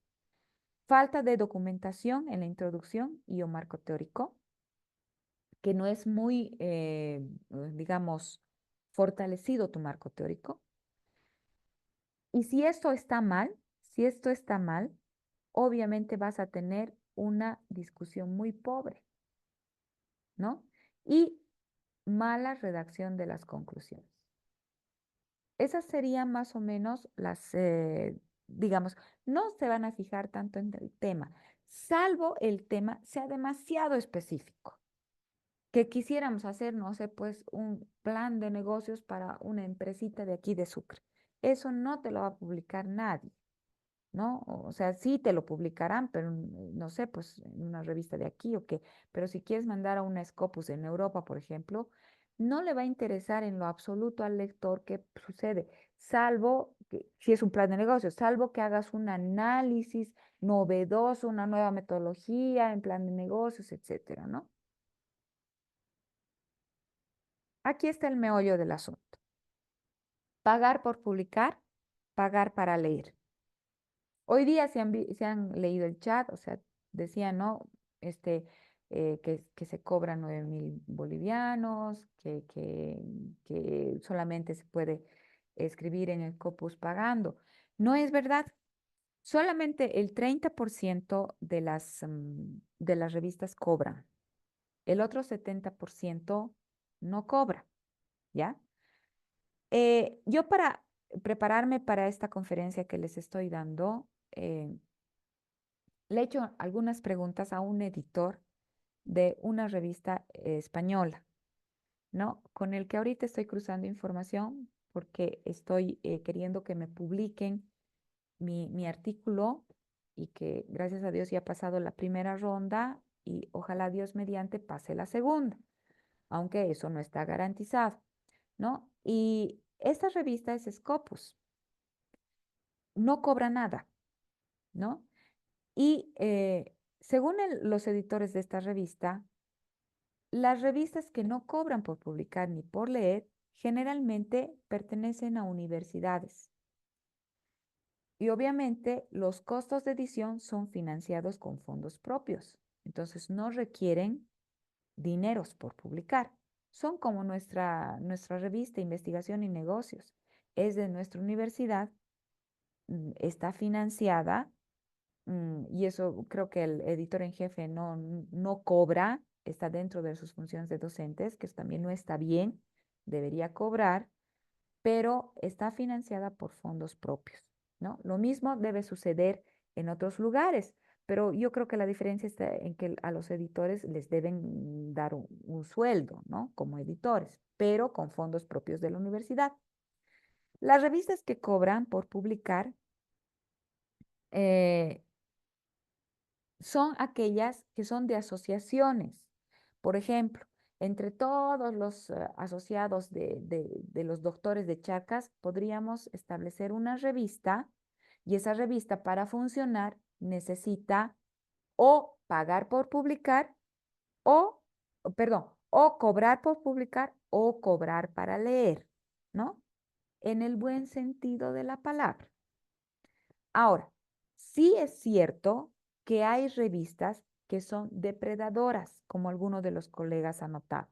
Falta de documentación en la introducción y o marco teórico, que no es muy, digamos, fortalecido tu marco teórico. Y si esto está mal, obviamente vas a tener una discusión muy pobre, ¿no? Y mala redacción de las conclusiones. Esas serían más o menos las, digamos, no se van a fijar tanto en el tema, salvo el tema sea demasiado específico, que quisiéramos hacer, no sé, pues un plan de negocios para una empresita de aquí de Sucre. Eso no te lo va a publicar nadie. ¿No? O sea, sí te lo publicarán, pero no sé, pues en una revista de aquí o qué. Pero si quieres mandar a una Scopus en Europa, por ejemplo, no le va a interesar en lo absoluto al lector qué sucede, salvo que, si es un plan de negocio, salvo que hagas un análisis novedoso, una nueva metodología en plan de negocios, etcétera, ¿no? Aquí está el meollo del asunto. Pagar por publicar, pagar para leer. Hoy día se han leído el chat, o sea, decía, ¿no? Este, que se cobran 9.000 bolivianos, que solamente se puede escribir en el Corpus pagando. No es verdad. Solamente el 30% de las revistas cobran. El otro 70% no cobra, ¿ya? Yo para prepararme para esta conferencia que les estoy dando, le he hecho algunas preguntas a un editor de una revista española, ¿no? Con el que ahorita estoy cruzando información porque estoy queriendo que me publiquen mi artículo y que gracias a Dios ya ha pasado la primera ronda y ojalá Dios mediante pase la segunda, aunque eso no está garantizado, ¿no? Y esta revista es Scopus, no cobra nada, ¿no? Y según los editores de esta revista, las revistas que no cobran por publicar ni por leer generalmente pertenecen a universidades. Y obviamente los costos de edición son financiados con fondos propios. Entonces no requieren dineros por publicar. Son como nuestra revista Investigación y Negocios. Es de nuestra universidad, está financiada. Y eso creo que el editor en jefe no cobra, está dentro de sus funciones de docentes, que eso también no está bien, debería cobrar, pero está financiada por fondos propios, ¿no? Lo mismo debe suceder en otros lugares, pero yo creo que la diferencia está en que a los editores les deben dar un sueldo, ¿no? Como editores, pero con fondos propios de la universidad. Las revistas que cobran por publicar, eh, son aquellas que son de asociaciones. Por ejemplo, entre todos los asociados de los doctores de Chacas, podríamos establecer una revista y esa revista para funcionar necesita o pagar por publicar perdón, o cobrar por publicar o cobrar para leer, ¿no? En el buen sentido de la palabra. Ahora, sí es cierto que hay revistas que son depredadoras, como algunos de los colegas han notado,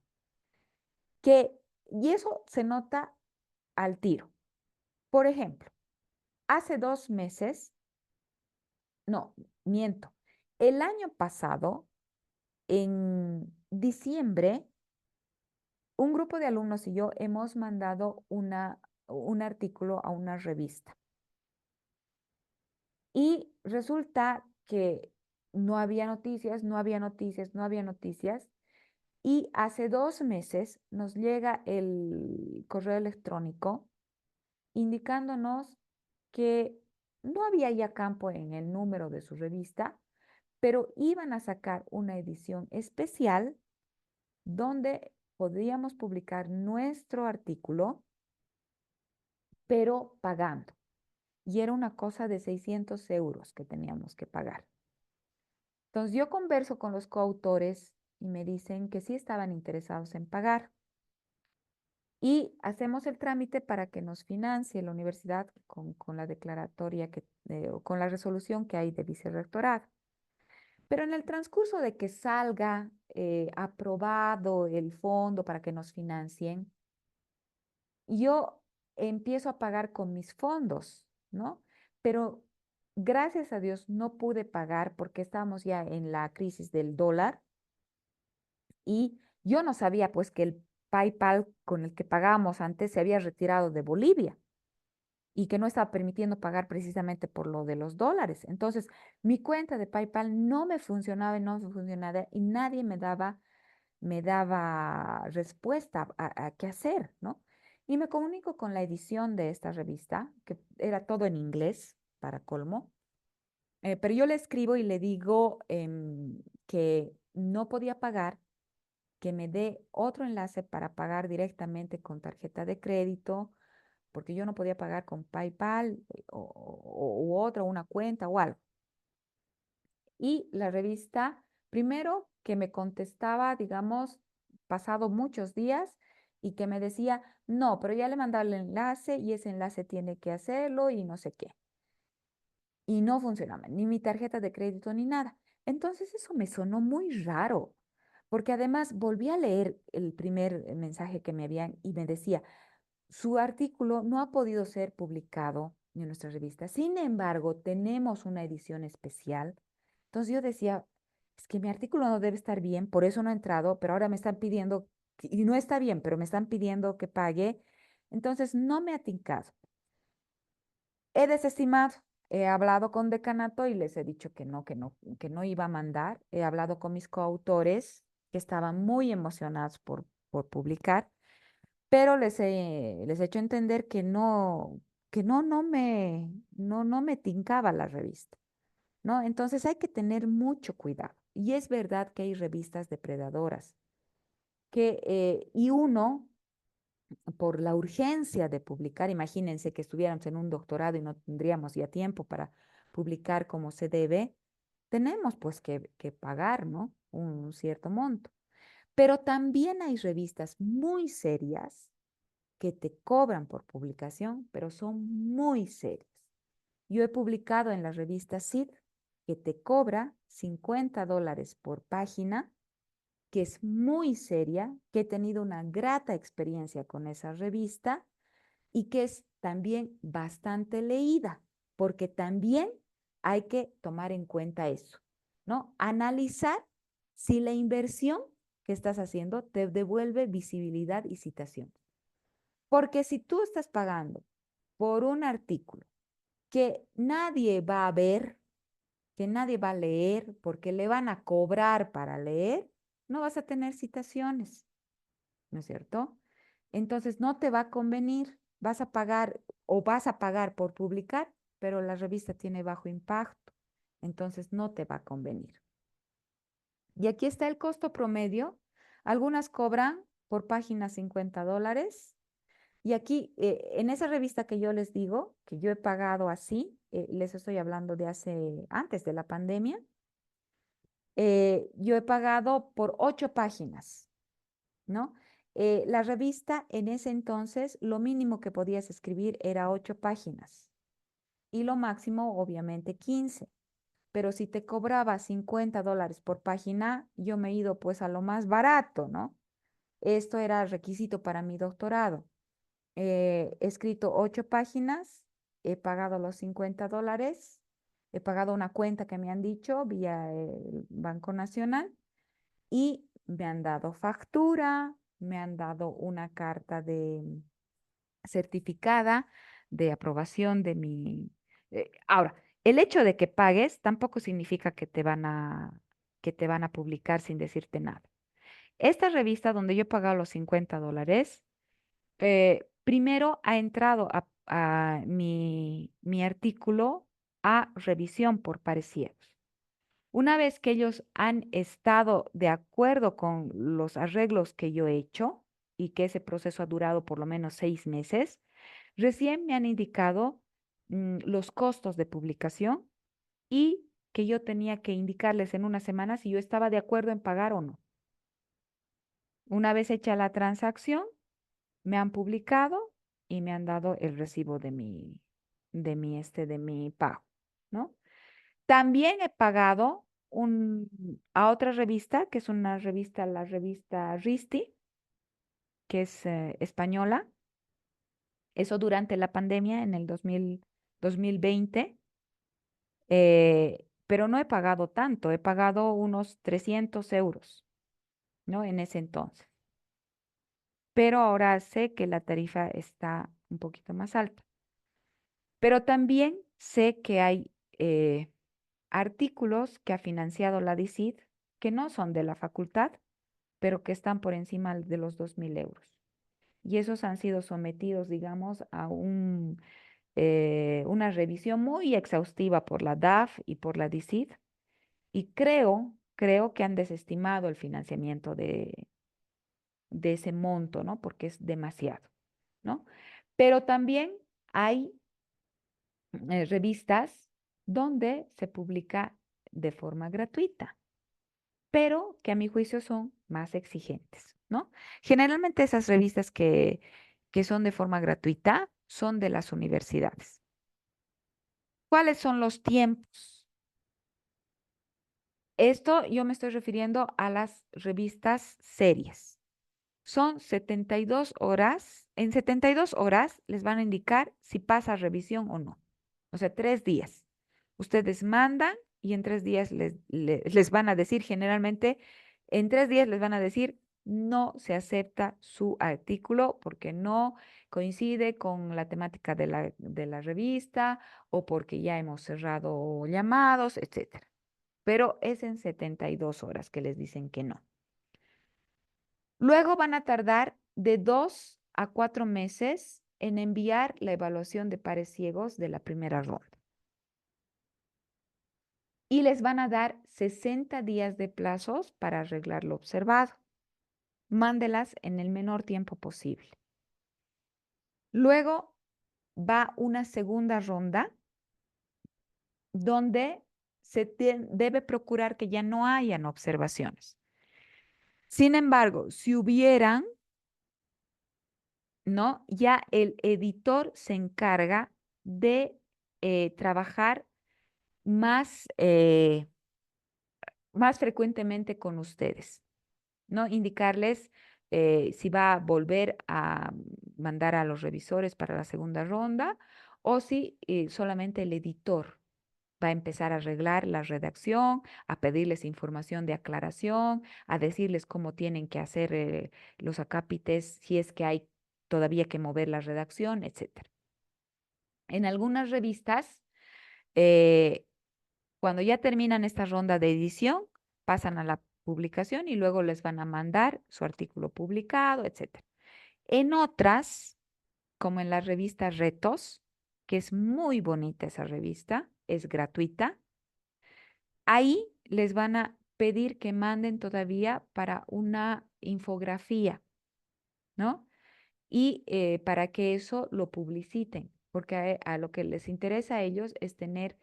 y eso se nota al tiro. Por ejemplo, hace 2 meses, no, miento, el año pasado, en diciembre, un grupo de alumnos y yo hemos mandado un artículo a una revista. Y resulta que no había noticias, no había noticias, no había noticias. Y hace 2 meses nos llega el correo electrónico indicándonos que no había ya campo en el número de su revista, pero iban a sacar una edición especial donde podríamos publicar nuestro artículo, pero pagando. Y era una cosa de 600 euros que teníamos que pagar. Entonces yo converso con los coautores y me dicen que sí estaban interesados en pagar y hacemos el trámite para que nos financie la universidad con la declaratoria o con la resolución que hay de vicerrectorado. Pero en el transcurso de que salga aprobado el fondo para que nos financien, yo empiezo a pagar con mis fondos, ¿no? Pero gracias a Dios no pude pagar porque estábamos ya en la crisis del dólar. Y yo no sabía pues que PayPal con el que pagábamos antes se había retirado de Bolivia y que no estaba permitiendo pagar precisamente por lo de los dólares. Entonces, mi cuenta de PayPal no me funcionaba y no me funcionaba y nadie me daba respuesta a qué hacer, ¿no? Y me comunico con la edición de esta revista, que era todo en inglés, para colmo, pero yo le escribo y le digo que no podía pagar, que me dé otro enlace para pagar directamente con tarjeta de crédito, porque yo no podía pagar con PayPal u otra, una cuenta o algo. Y la revista, primero que me contestaba, digamos, pasado muchos días y que me decía, no, pero ya le mandaba el enlace y ese enlace tiene que hacerlo y no sé qué. Y no funcionaba, ni mi tarjeta de crédito ni nada. Entonces eso me sonó muy raro, porque además volví a leer el primer mensaje que me habían y me decía, su artículo no ha podido ser publicado en nuestra revista. Sin embargo, tenemos una edición especial. Entonces yo decía, es que mi artículo no debe estar bien, por eso no ha entrado, pero ahora me están pidiendo, y no está bien, pero me están pidiendo que pague. Entonces no me ha tincado. He desestimado. He hablado con decanato y les he dicho que no iba a mandar. He hablado con mis coautores que estaban muy emocionados por publicar, pero les he hecho entender que no me tincaba la revista, ¿no? Entonces hay que tener mucho cuidado. Y es verdad que hay revistas depredadoras, y uno, por la urgencia de publicar, imagínense que estuviéramos en un doctorado y no tendríamos ya tiempo para publicar como se debe, tenemos pues que pagar, ¿no? Un cierto monto. Pero también hay revistas muy serias que te cobran por publicación, pero son muy serias. Yo he publicado en la revista SID que te cobra $50 por página, que es muy seria, que he tenido una grata experiencia con esa revista y que es también bastante leída, porque también hay que tomar en cuenta eso, ¿no? Analizar si la inversión que estás haciendo te devuelve visibilidad y citación. Porque si tú estás pagando por un artículo que nadie va a ver, que nadie va a leer, porque le van a cobrar para leer, no vas a tener citaciones, ¿no es cierto? Entonces no te va a convenir, vas a pagar o vas a pagar por publicar, pero la revista tiene bajo impacto, entonces no te va a convenir. Y aquí está el costo promedio. Algunas cobran por página $50. Y aquí, en esa revista que yo les digo, que yo he pagado así, les estoy hablando de antes de la pandemia, yo he pagado por 8 páginas, ¿no? La revista en ese entonces, lo mínimo que podías escribir era 8 páginas y lo máximo, obviamente, 15. Pero si te cobraba $50 por página, yo me he ido pues a lo más barato, ¿no? Esto era requisito para mi doctorado. He escrito 8 páginas, he pagado los $50, he pagado una cuenta que me han dicho vía el Banco Nacional y me han dado factura, me han dado una carta de certificada de aprobación de mi... ahora, el hecho de que pagues tampoco significa que te van a publicar sin decirte nada. Esta revista donde yo he pagado los $50, primero ha entrado a mi artículo a revisión por parecidos. Una vez que ellos han estado de acuerdo con los arreglos que yo he hecho y que ese proceso ha durado por lo menos 6 meses, recién me han indicado los costos de publicación y que yo tenía que indicarles en una semana si yo estaba de acuerdo en pagar o no. Una vez hecha la transacción, me han publicado y me han dado el recibo de mi pago, ¿no? También he pagado a otra revista, que es una revista, la revista Risti, que es española. Eso durante la pandemia en el 2020, pero no he pagado tanto, he pagado unos 300 euros, ¿no? En ese entonces. pero ahora sé que la tarifa está un poquito más alta. Pero también sé que hay artículos que ha financiado la DICID que no son de la facultad, pero que están por encima de los 2.000 euros. Y esos han sido sometidos, digamos, a una revisión muy exhaustiva por la DAF y por la DICID. Y creo que han desestimado el financiamiento de ese monto, ¿no? Porque es demasiado, ¿no? Pero también hay revistas donde se publica de forma gratuita, pero que a mi juicio son más exigentes, ¿no? Generalmente esas revistas que son de forma gratuita son de las universidades. ¿Cuáles son los tiempos? Esto yo me estoy refiriendo a las revistas serias. Son 72 horas. En 72 horas les van a indicar si pasa revisión o no. O sea, 3 días. Ustedes mandan y en 3 días les van a decir, generalmente, en 3 días les van a decir, no se acepta su artículo porque no coincide con la temática de la revista o porque ya hemos cerrado llamados, etcétera. Pero es en 72 horas que les dicen que no. Luego van a tardar de 2 a 4 meses en enviar la evaluación de pares ciegos de la primera ronda. Y les van a dar 60 días de plazos para arreglar lo observado. Mándelas en el menor tiempo posible. Luego va una segunda ronda donde debe procurar que ya no hayan observaciones. Sin embargo, si hubieran, ¿no? Ya el editor se encarga de trabajar más, más frecuentemente con ustedes, ¿no? Indicarles si va a volver a mandar a los revisores para la segunda ronda o si solamente el editor va a empezar a arreglar la redacción, a pedirles información de aclaración, a decirles cómo tienen que hacer los acápites, si es que hay todavía que mover la redacción, etcétera. En algunas revistas, eh, cuando ya terminan esta ronda de edición, pasan a la publicación y luego les van a mandar su artículo publicado, etcétera. En otras, como en la revista Retos, que es muy bonita esa revista, es gratuita. Ahí les van a pedir que manden todavía para una infografía, ¿no? Y para que eso lo publiciten, porque a lo que les interesa a ellos es tener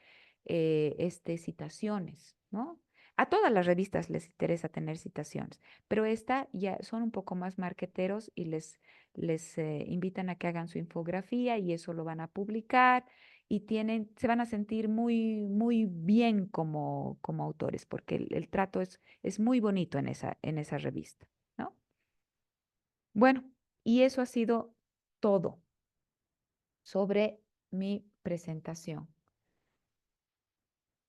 citaciones, ¿no? A todas las revistas les interesa tener citaciones, pero esta ya son un poco más marqueteros y les invitan a que hagan su infografía y eso lo van a publicar y se van a sentir muy, muy bien como autores, porque el trato es muy bonito en esa revista, ¿no? Bueno, y eso ha sido todo sobre mi presentación.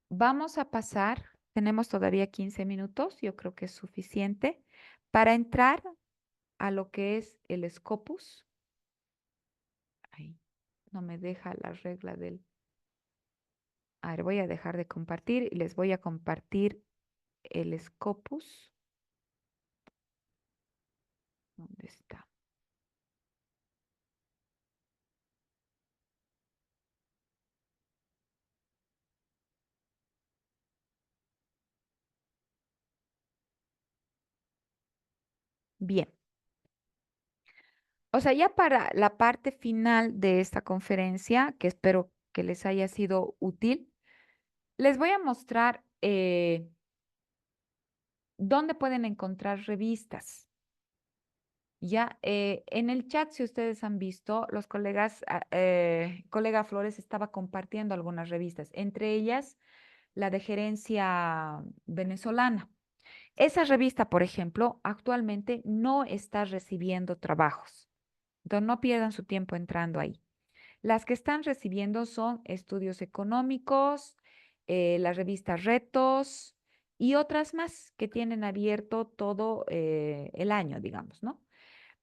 Vamos a pasar, tenemos todavía 15 minutos, yo creo que es suficiente, para entrar a lo que es el Scopus. Ay, no me deja la regla del... A ver, voy a dejar de compartir y les voy a compartir el Scopus. ¿Dónde está? Bien. O sea, ya para la parte final de esta conferencia, que espero que les haya sido útil, les voy a mostrar dónde pueden encontrar revistas. Ya, en el chat, si ustedes han visto, los colegas, colega Flores estaba compartiendo algunas revistas, entre ellas la de Gerencia Venezolana. Esa revista, por ejemplo, actualmente no está recibiendo trabajos. Entonces, no pierdan su tiempo entrando ahí. Las que están recibiendo son Estudios Económicos, la revista Retos y otras más que tienen abierto todo el año, digamos, ¿no?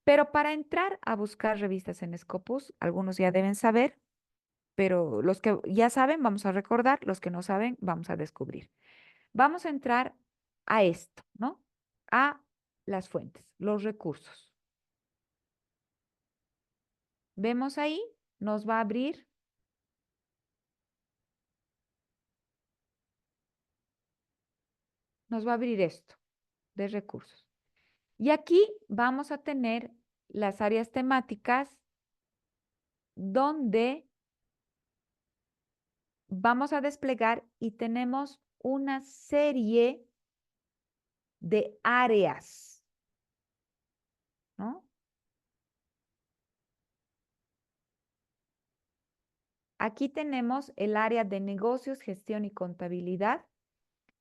Pero para entrar a buscar revistas en Scopus, algunos ya deben saber, pero los que ya saben, vamos a recordar, los que no saben, vamos a descubrir. Vamos a entrar a esto, ¿no? A las fuentes, los recursos. Vemos ahí, nos va a abrir, esto de recursos. Y aquí vamos a tener las áreas temáticas donde vamos a desplegar y tenemos una serie de áreas, ¿no? Aquí tenemos el área de negocios, gestión y contabilidad.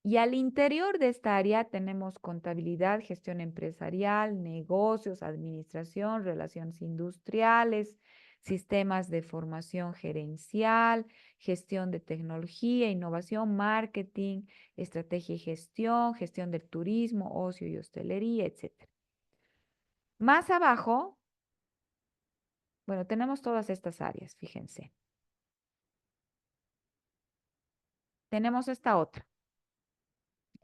Y al interior de esta área tenemos contabilidad, gestión empresarial, negocios, administración, relaciones industriales, sistemas de formación gerencial, gestión de tecnología, innovación, marketing, estrategia y gestión, gestión del turismo, ocio y hostelería, etc. Más abajo, bueno, tenemos todas estas áreas, fíjense. Tenemos esta otra.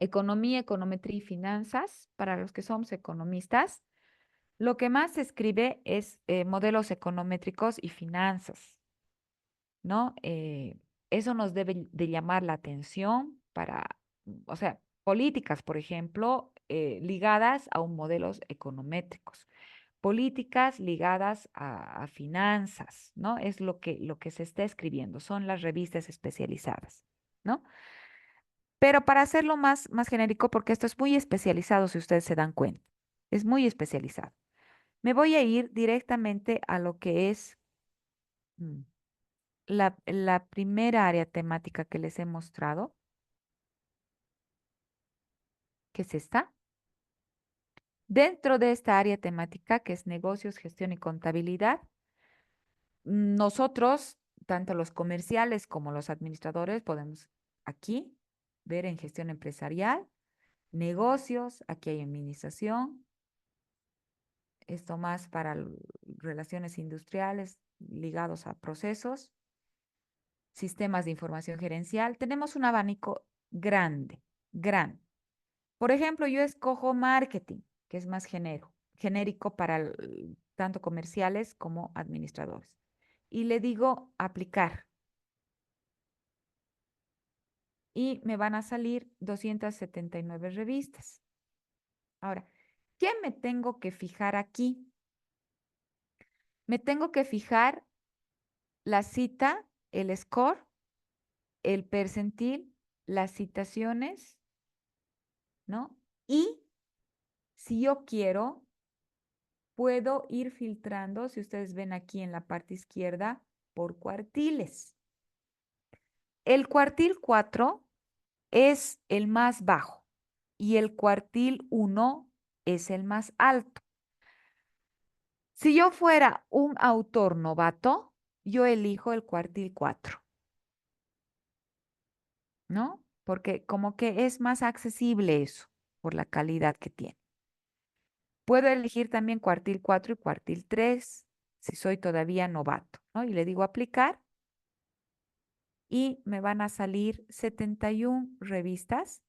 Economía, econometría y finanzas, para los que somos economistas. Lo que más se escribe es modelos econométricos y finanzas, ¿no? Eso nos debe de llamar la atención para, o sea, políticas, por ejemplo, ligadas a un modelos econométricos, políticas ligadas a finanzas, ¿no? Es lo que se está escribiendo, son las revistas especializadas, ¿no? Pero para hacerlo más genérico, porque esto es muy especializado, si ustedes se dan cuenta, es muy especializado. Me voy a ir directamente a lo que es mm, la primera área temática que les he mostrado, que es esta. Dentro de esta área temática, que es negocios, gestión y contabilidad, nosotros, tanto los comerciales como los administradores, podemos aquí ver en gestión empresarial, negocios, aquí hay administración, esto más para relaciones industriales ligados a procesos, sistemas de información gerencial. Tenemos un abanico grande, grande. Por ejemplo, yo escojo marketing, que es más genérico para tanto comerciales como administradores. Y le digo aplicar. Y me van a salir 279 revistas. Ahora, ¿qué me tengo que fijar aquí? Me tengo que fijar la cita, el score, el percentil, las citaciones, ¿no? Y si yo quiero, puedo ir filtrando, si ustedes ven aquí en la parte izquierda, por cuartiles. El cuartil 4 es el más bajo y el cuartil 1 es el más alto. Si yo fuera un autor novato, yo elijo el cuartil 4, ¿no? Porque como que es más accesible eso por la calidad que tiene. Puedo elegir también cuartil 4 y cuartil 3 si soy todavía novato, ¿no? Y le digo aplicar y me van a salir 71 revistas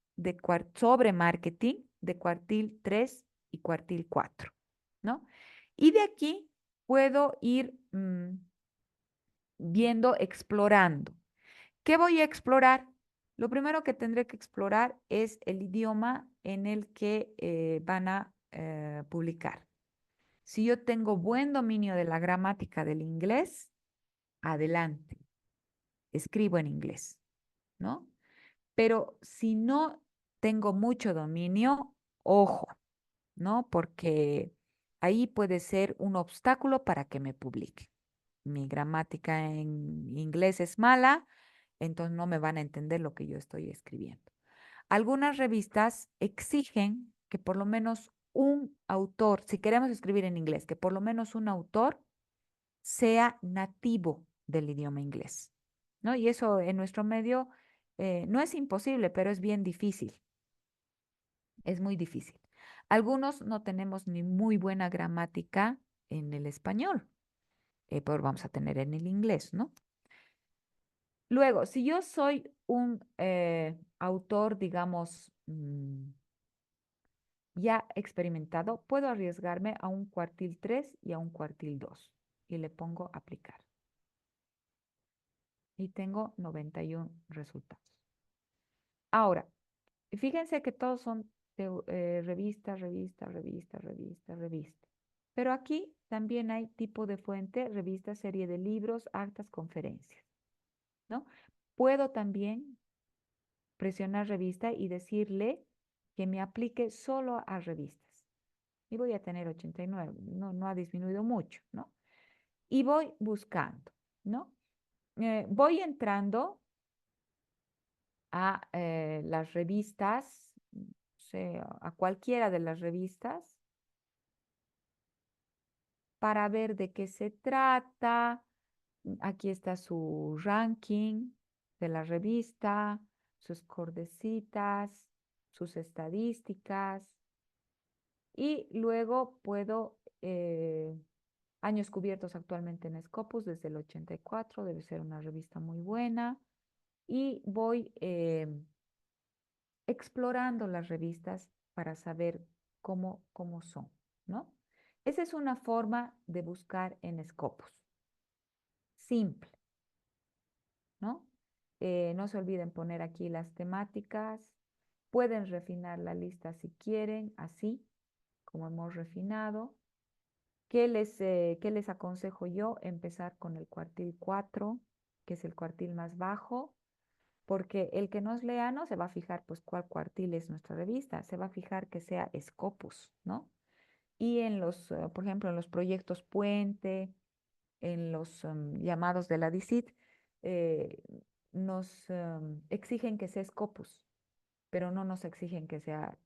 sobre marketing de cuartil 3 y cuartil 4, ¿no? Y de aquí puedo ir viendo, explorando. ¿Qué voy a explorar? Lo primero que tendré que explorar es el idioma en el que van a publicar. Si yo tengo buen dominio de la gramática del inglés, adelante, escribo en inglés, ¿no? Pero si no tengo mucho dominio, ojo, ¿no? Porque ahí puede ser un obstáculo para que me publique. Mi gramática en inglés es mala, entonces no me van a entender lo que yo estoy escribiendo. Algunas revistas exigen que por lo menos un autor, si queremos escribir en inglés, que por lo menos un autor sea nativo del idioma inglés, ¿no? Y eso en nuestro medio no es imposible, pero es bien difícil, es muy difícil. Algunos no tenemos ni muy buena gramática en el español, pero vamos a tener en el inglés, ¿no? Luego, si yo soy un autor, digamos, ya experimentado, puedo arriesgarme a un cuartil 3 y a un cuartil 2 y le pongo aplicar. Y tengo 91 resultados. Ahora, fíjense que todos son de, revista, revista, revista, revista, revista. Pero aquí también hay tipo de fuente, revista, serie de libros, actas, conferencias, ¿no? Puedo también presionar revista y decirle que me aplique solo a revistas. Y voy a tener 89, no ha disminuido mucho, ¿no? Y voy buscando, ¿no? Voy entrando a las revistas, a cualquiera de las revistas para ver de qué se trata. Aquí está su ranking de la revista, sus cordecitas, sus estadísticas y luego puedo, años cubiertos actualmente en Scopus desde el 84, debe ser una revista muy buena y voy explorando las revistas para saber cómo son, ¿no? Esa es una forma de buscar en Scopus. Simple, ¿no? No se olviden poner aquí las temáticas. Pueden refinar la lista si quieren, así como hemos refinado. ¿Qué les aconsejo yo? Empezar con el cuartil 4, que es el cuartil más bajo, porque el que nos lea no se va a fijar pues cuál cuartil es nuestra revista, se va a fijar que sea Scopus, ¿no? Y en los, por ejemplo, en los proyectos puente, en los llamados de la DICIT, eh, nos exigen que sea Scopus, pero no nos exigen que sea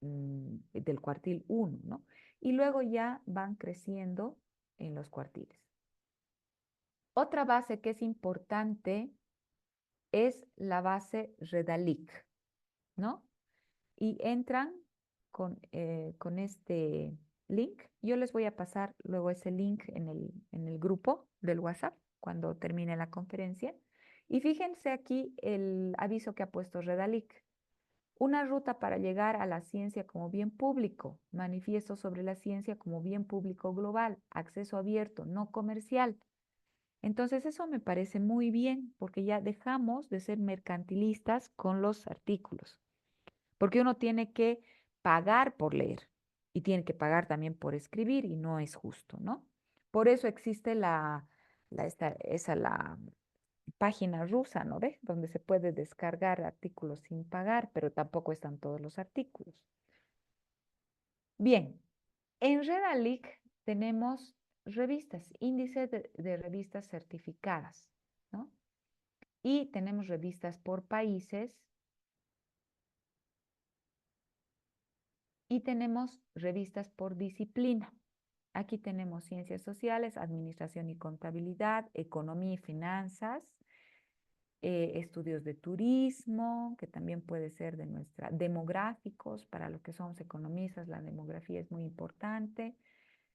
del cuartil 1, ¿no? Y luego ya van creciendo en los cuartiles. Otra base que es importante es la base Redalic, ¿no? Y entran con este link. Yo les voy a pasar luego ese link en el grupo del WhatsApp cuando termine la conferencia. Y fíjense aquí el aviso que ha puesto Redalic. Una ruta para llegar a la ciencia como bien público, manifiesto sobre la ciencia como bien público global, acceso abierto, no comercial. Entonces eso me parece muy bien porque ya dejamos de ser mercantilistas con los artículos, porque uno tiene que pagar por leer y tiene que pagar también por escribir y no es justo, ¿no? Por eso existe la página rusa, ¿no ve? Donde se puede descargar artículos sin pagar, pero tampoco están todos los artículos. Bien, en Redalic tenemos revistas, índice de revistas certificadas, ¿no? Y tenemos revistas por países y tenemos revistas por disciplina. Aquí tenemos ciencias sociales, administración y contabilidad, economía y finanzas, estudios de turismo, que también puede ser de nuestra, demográficos, para los que somos economistas, la demografía es muy importante.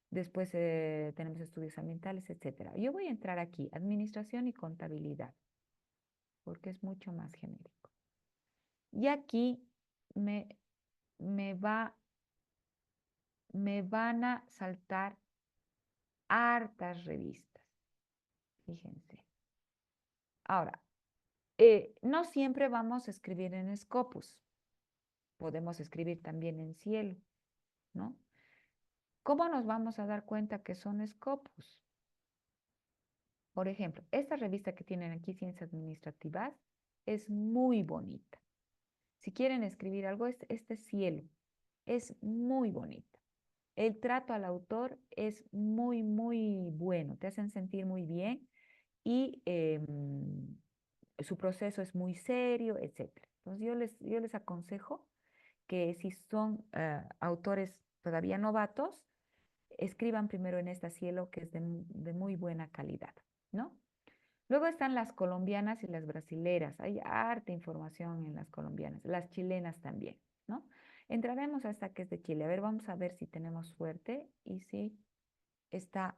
Después tenemos estudios ambientales, etcétera. Yo voy a entrar aquí, administración y contabilidad, porque es mucho más genérico. Y aquí me, me va, me van a saltar hartas revistas, fíjense. Ahora, no siempre vamos a escribir en Scopus, podemos escribir también en Cielo, ¿no? ¿Cómo nos vamos a dar cuenta que son Scopus? Por ejemplo, esta revista que tienen aquí, Ciencias Administrativas, es muy bonita. Si quieren escribir algo, este Cielo es muy bonita. El trato al autor es muy, muy bueno, te hacen sentir muy bien y su proceso es muy serio, etcétera. Entonces yo les aconsejo que si son autores todavía novatos, escriban primero en esta Cielo, que es de muy buena calidad, ¿no? Luego están las colombianas y las brasileras. Hay harta información en las colombianas, las chilenas también, ¿no? Entraremos a esta que es de Chile. A ver, vamos a ver si tenemos suerte y si está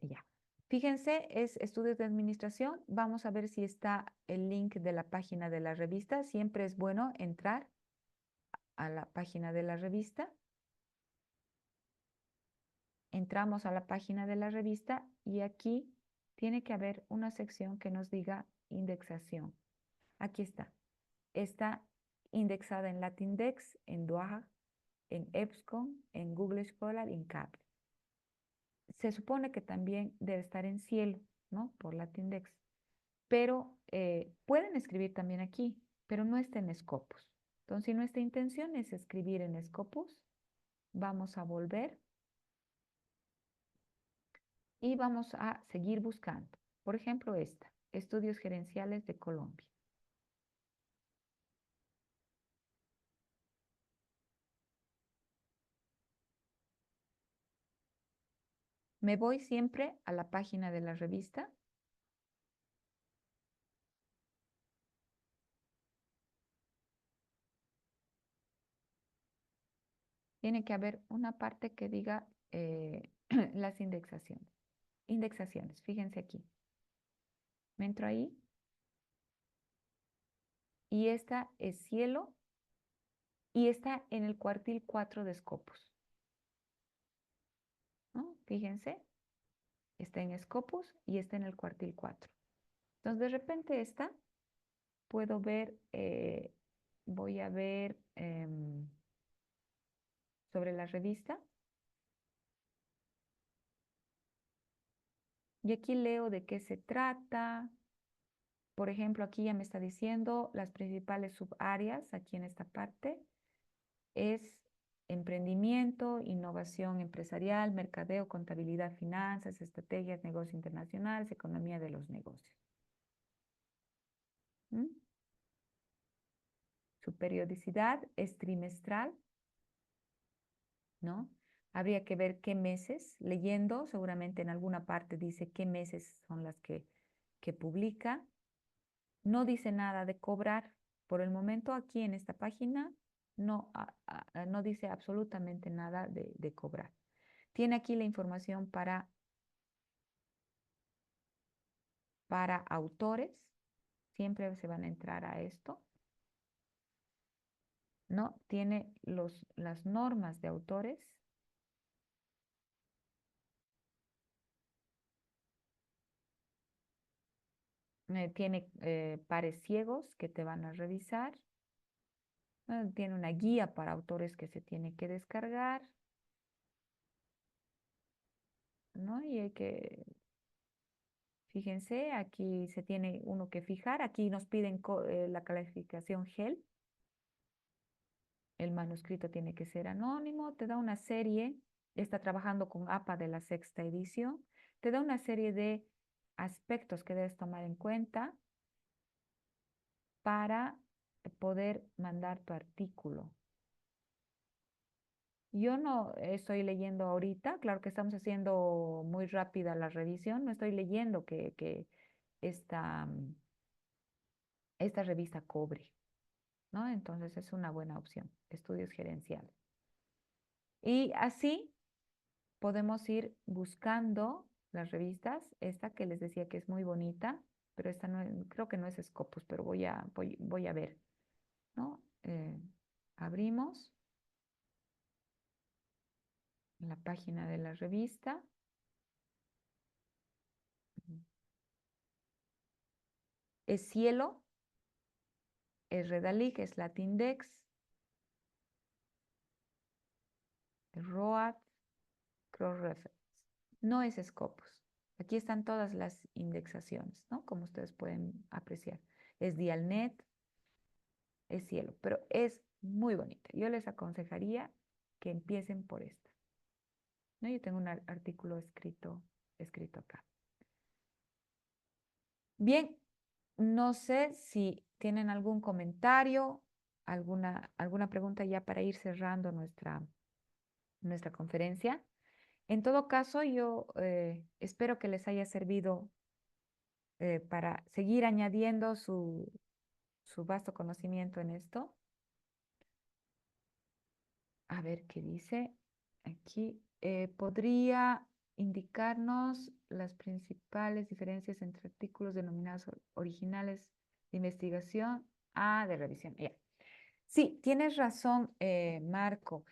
ya. Fíjense, es estudios de administración. Vamos a ver si está el link de la página de la revista. Siempre es bueno entrar a la página de la revista. Entramos a la página de la revista y aquí tiene que haber una sección que nos diga indexación. Aquí está. Está indexada en Latindex, en DOAJ, en EBSCO, en Google Scholar y en Cable. Se supone que también debe estar en Cielo, ¿no? Por Latindex. Pero pueden escribir también aquí, pero no está en Scopus. Entonces, si nuestra intención es escribir en Scopus, vamos a volver y vamos a seguir buscando. Por ejemplo, esta, Estudios Gerenciales de Colombia. Me voy siempre a la página de la revista. Tiene que haber una parte que diga las indexaciones. Indexaciones, fíjense aquí. Me entro ahí y esta es Cielo y está en el cuartil 4 de Scopus, ¿no? Fíjense, está en Scopus y está en el cuartil 4. Entonces, de repente esta, puedo ver, voy a ver sobre la revista. Y aquí leo de qué se trata. Por ejemplo, aquí ya me está diciendo las principales subáreas, aquí en esta parte, es emprendimiento, innovación empresarial, mercadeo, contabilidad, finanzas, estrategias, negocios internacionales, economía de los negocios. ¿Mm? Su periodicidad es trimestral, ¿no? Habría que ver qué meses, leyendo, seguramente en alguna parte dice qué meses son las que publica. No dice nada de cobrar. Por el momento aquí en esta página no, no dice absolutamente nada de cobrar. Tiene aquí la información para autores. Siempre se van a entrar a esto, ¿no? Tiene las normas de autores. Tiene pares ciegos que te van a revisar. Tiene una guía para autores que se tiene que descargar, ¿no? Y hay que, fíjense, aquí se tiene uno que fijar. Aquí nos piden la calificación GEL. El manuscrito tiene que ser anónimo. Te da una serie, está trabajando con APA de la sexta edición. Te da una serie de aspectos que debes tomar en cuenta para poder mandar tu artículo. Yo no estoy leyendo ahorita, claro que estamos haciendo muy rápida la revisión, no estoy leyendo que esta, esta revista cobre, ¿no? Entonces es una buena opción, estudios gerenciales. Y así podemos ir buscando las revistas, esta que les decía que es muy bonita, pero esta no, creo que no es Scopus, pero voy a ver, ¿no? Abrimos la página de la revista. Es Cielo, es Redalig, es Latindex, es ROAD, Cross-Reference. No es Scopus. Aquí están todas las indexaciones, ¿no? Como ustedes pueden apreciar. Es Dialnet, es Cielo, pero es muy bonita. Yo les aconsejaría que empiecen por esta, ¿no? Yo tengo un artículo escrito acá. Bien, no sé si tienen algún comentario, alguna pregunta ya para ir cerrando nuestra conferencia. En todo caso, yo espero que les haya servido para seguir añadiendo su su vasto conocimiento en esto. A ver qué dice aquí. ¿Podría indicarnos las principales diferencias entre artículos denominados originales de investigación? Ah, de revisión. Ya. Sí, tienes razón, Marco.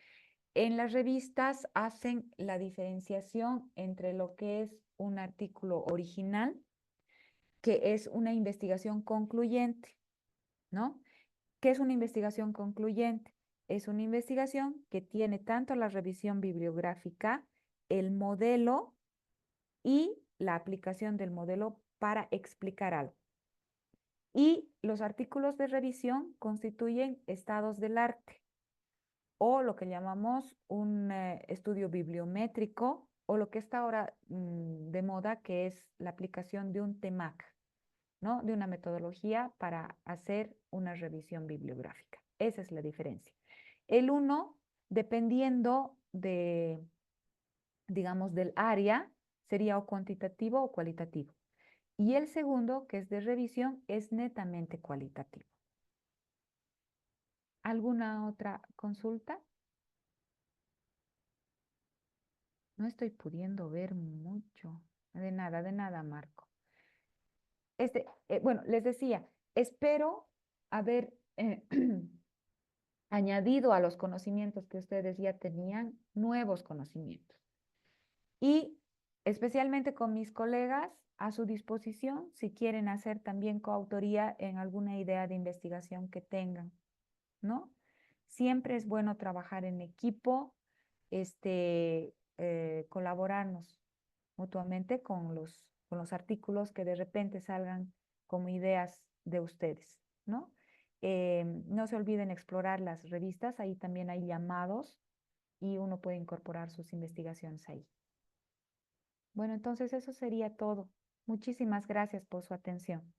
En las revistas hacen la diferenciación entre lo que es un artículo original, que es una investigación concluyente, ¿no? ¿Qué es una investigación concluyente? Es una investigación que tiene tanto la revisión bibliográfica, el modelo y la aplicación del modelo para explicar algo. Y los artículos de revisión constituyen estados del arte o lo que llamamos un estudio bibliométrico o lo que está ahora de moda, que es la aplicación de un TEMAC, ¿no? De una metodología para hacer una revisión bibliográfica. Esa es la diferencia. El uno, dependiendo de, digamos, del área, sería o cuantitativo o cualitativo. Y el segundo, que es de revisión, es netamente cualitativo. ¿Alguna otra consulta? No estoy pudiendo ver mucho. De nada, Marco. Bueno, les decía, espero haber añadido a los conocimientos que ustedes ya tenían nuevos conocimientos. Y especialmente con mis colegas a su disposición si quieren hacer también coautoría en alguna idea de investigación que tengan, ¿no? Siempre es bueno trabajar en equipo, colaborarnos mutuamente con los artículos que de repente salgan como ideas de ustedes, ¿no? No se olviden explorar las revistas, ahí también hay llamados y uno puede incorporar sus investigaciones ahí. Bueno, entonces eso sería todo. Muchísimas gracias por su atención.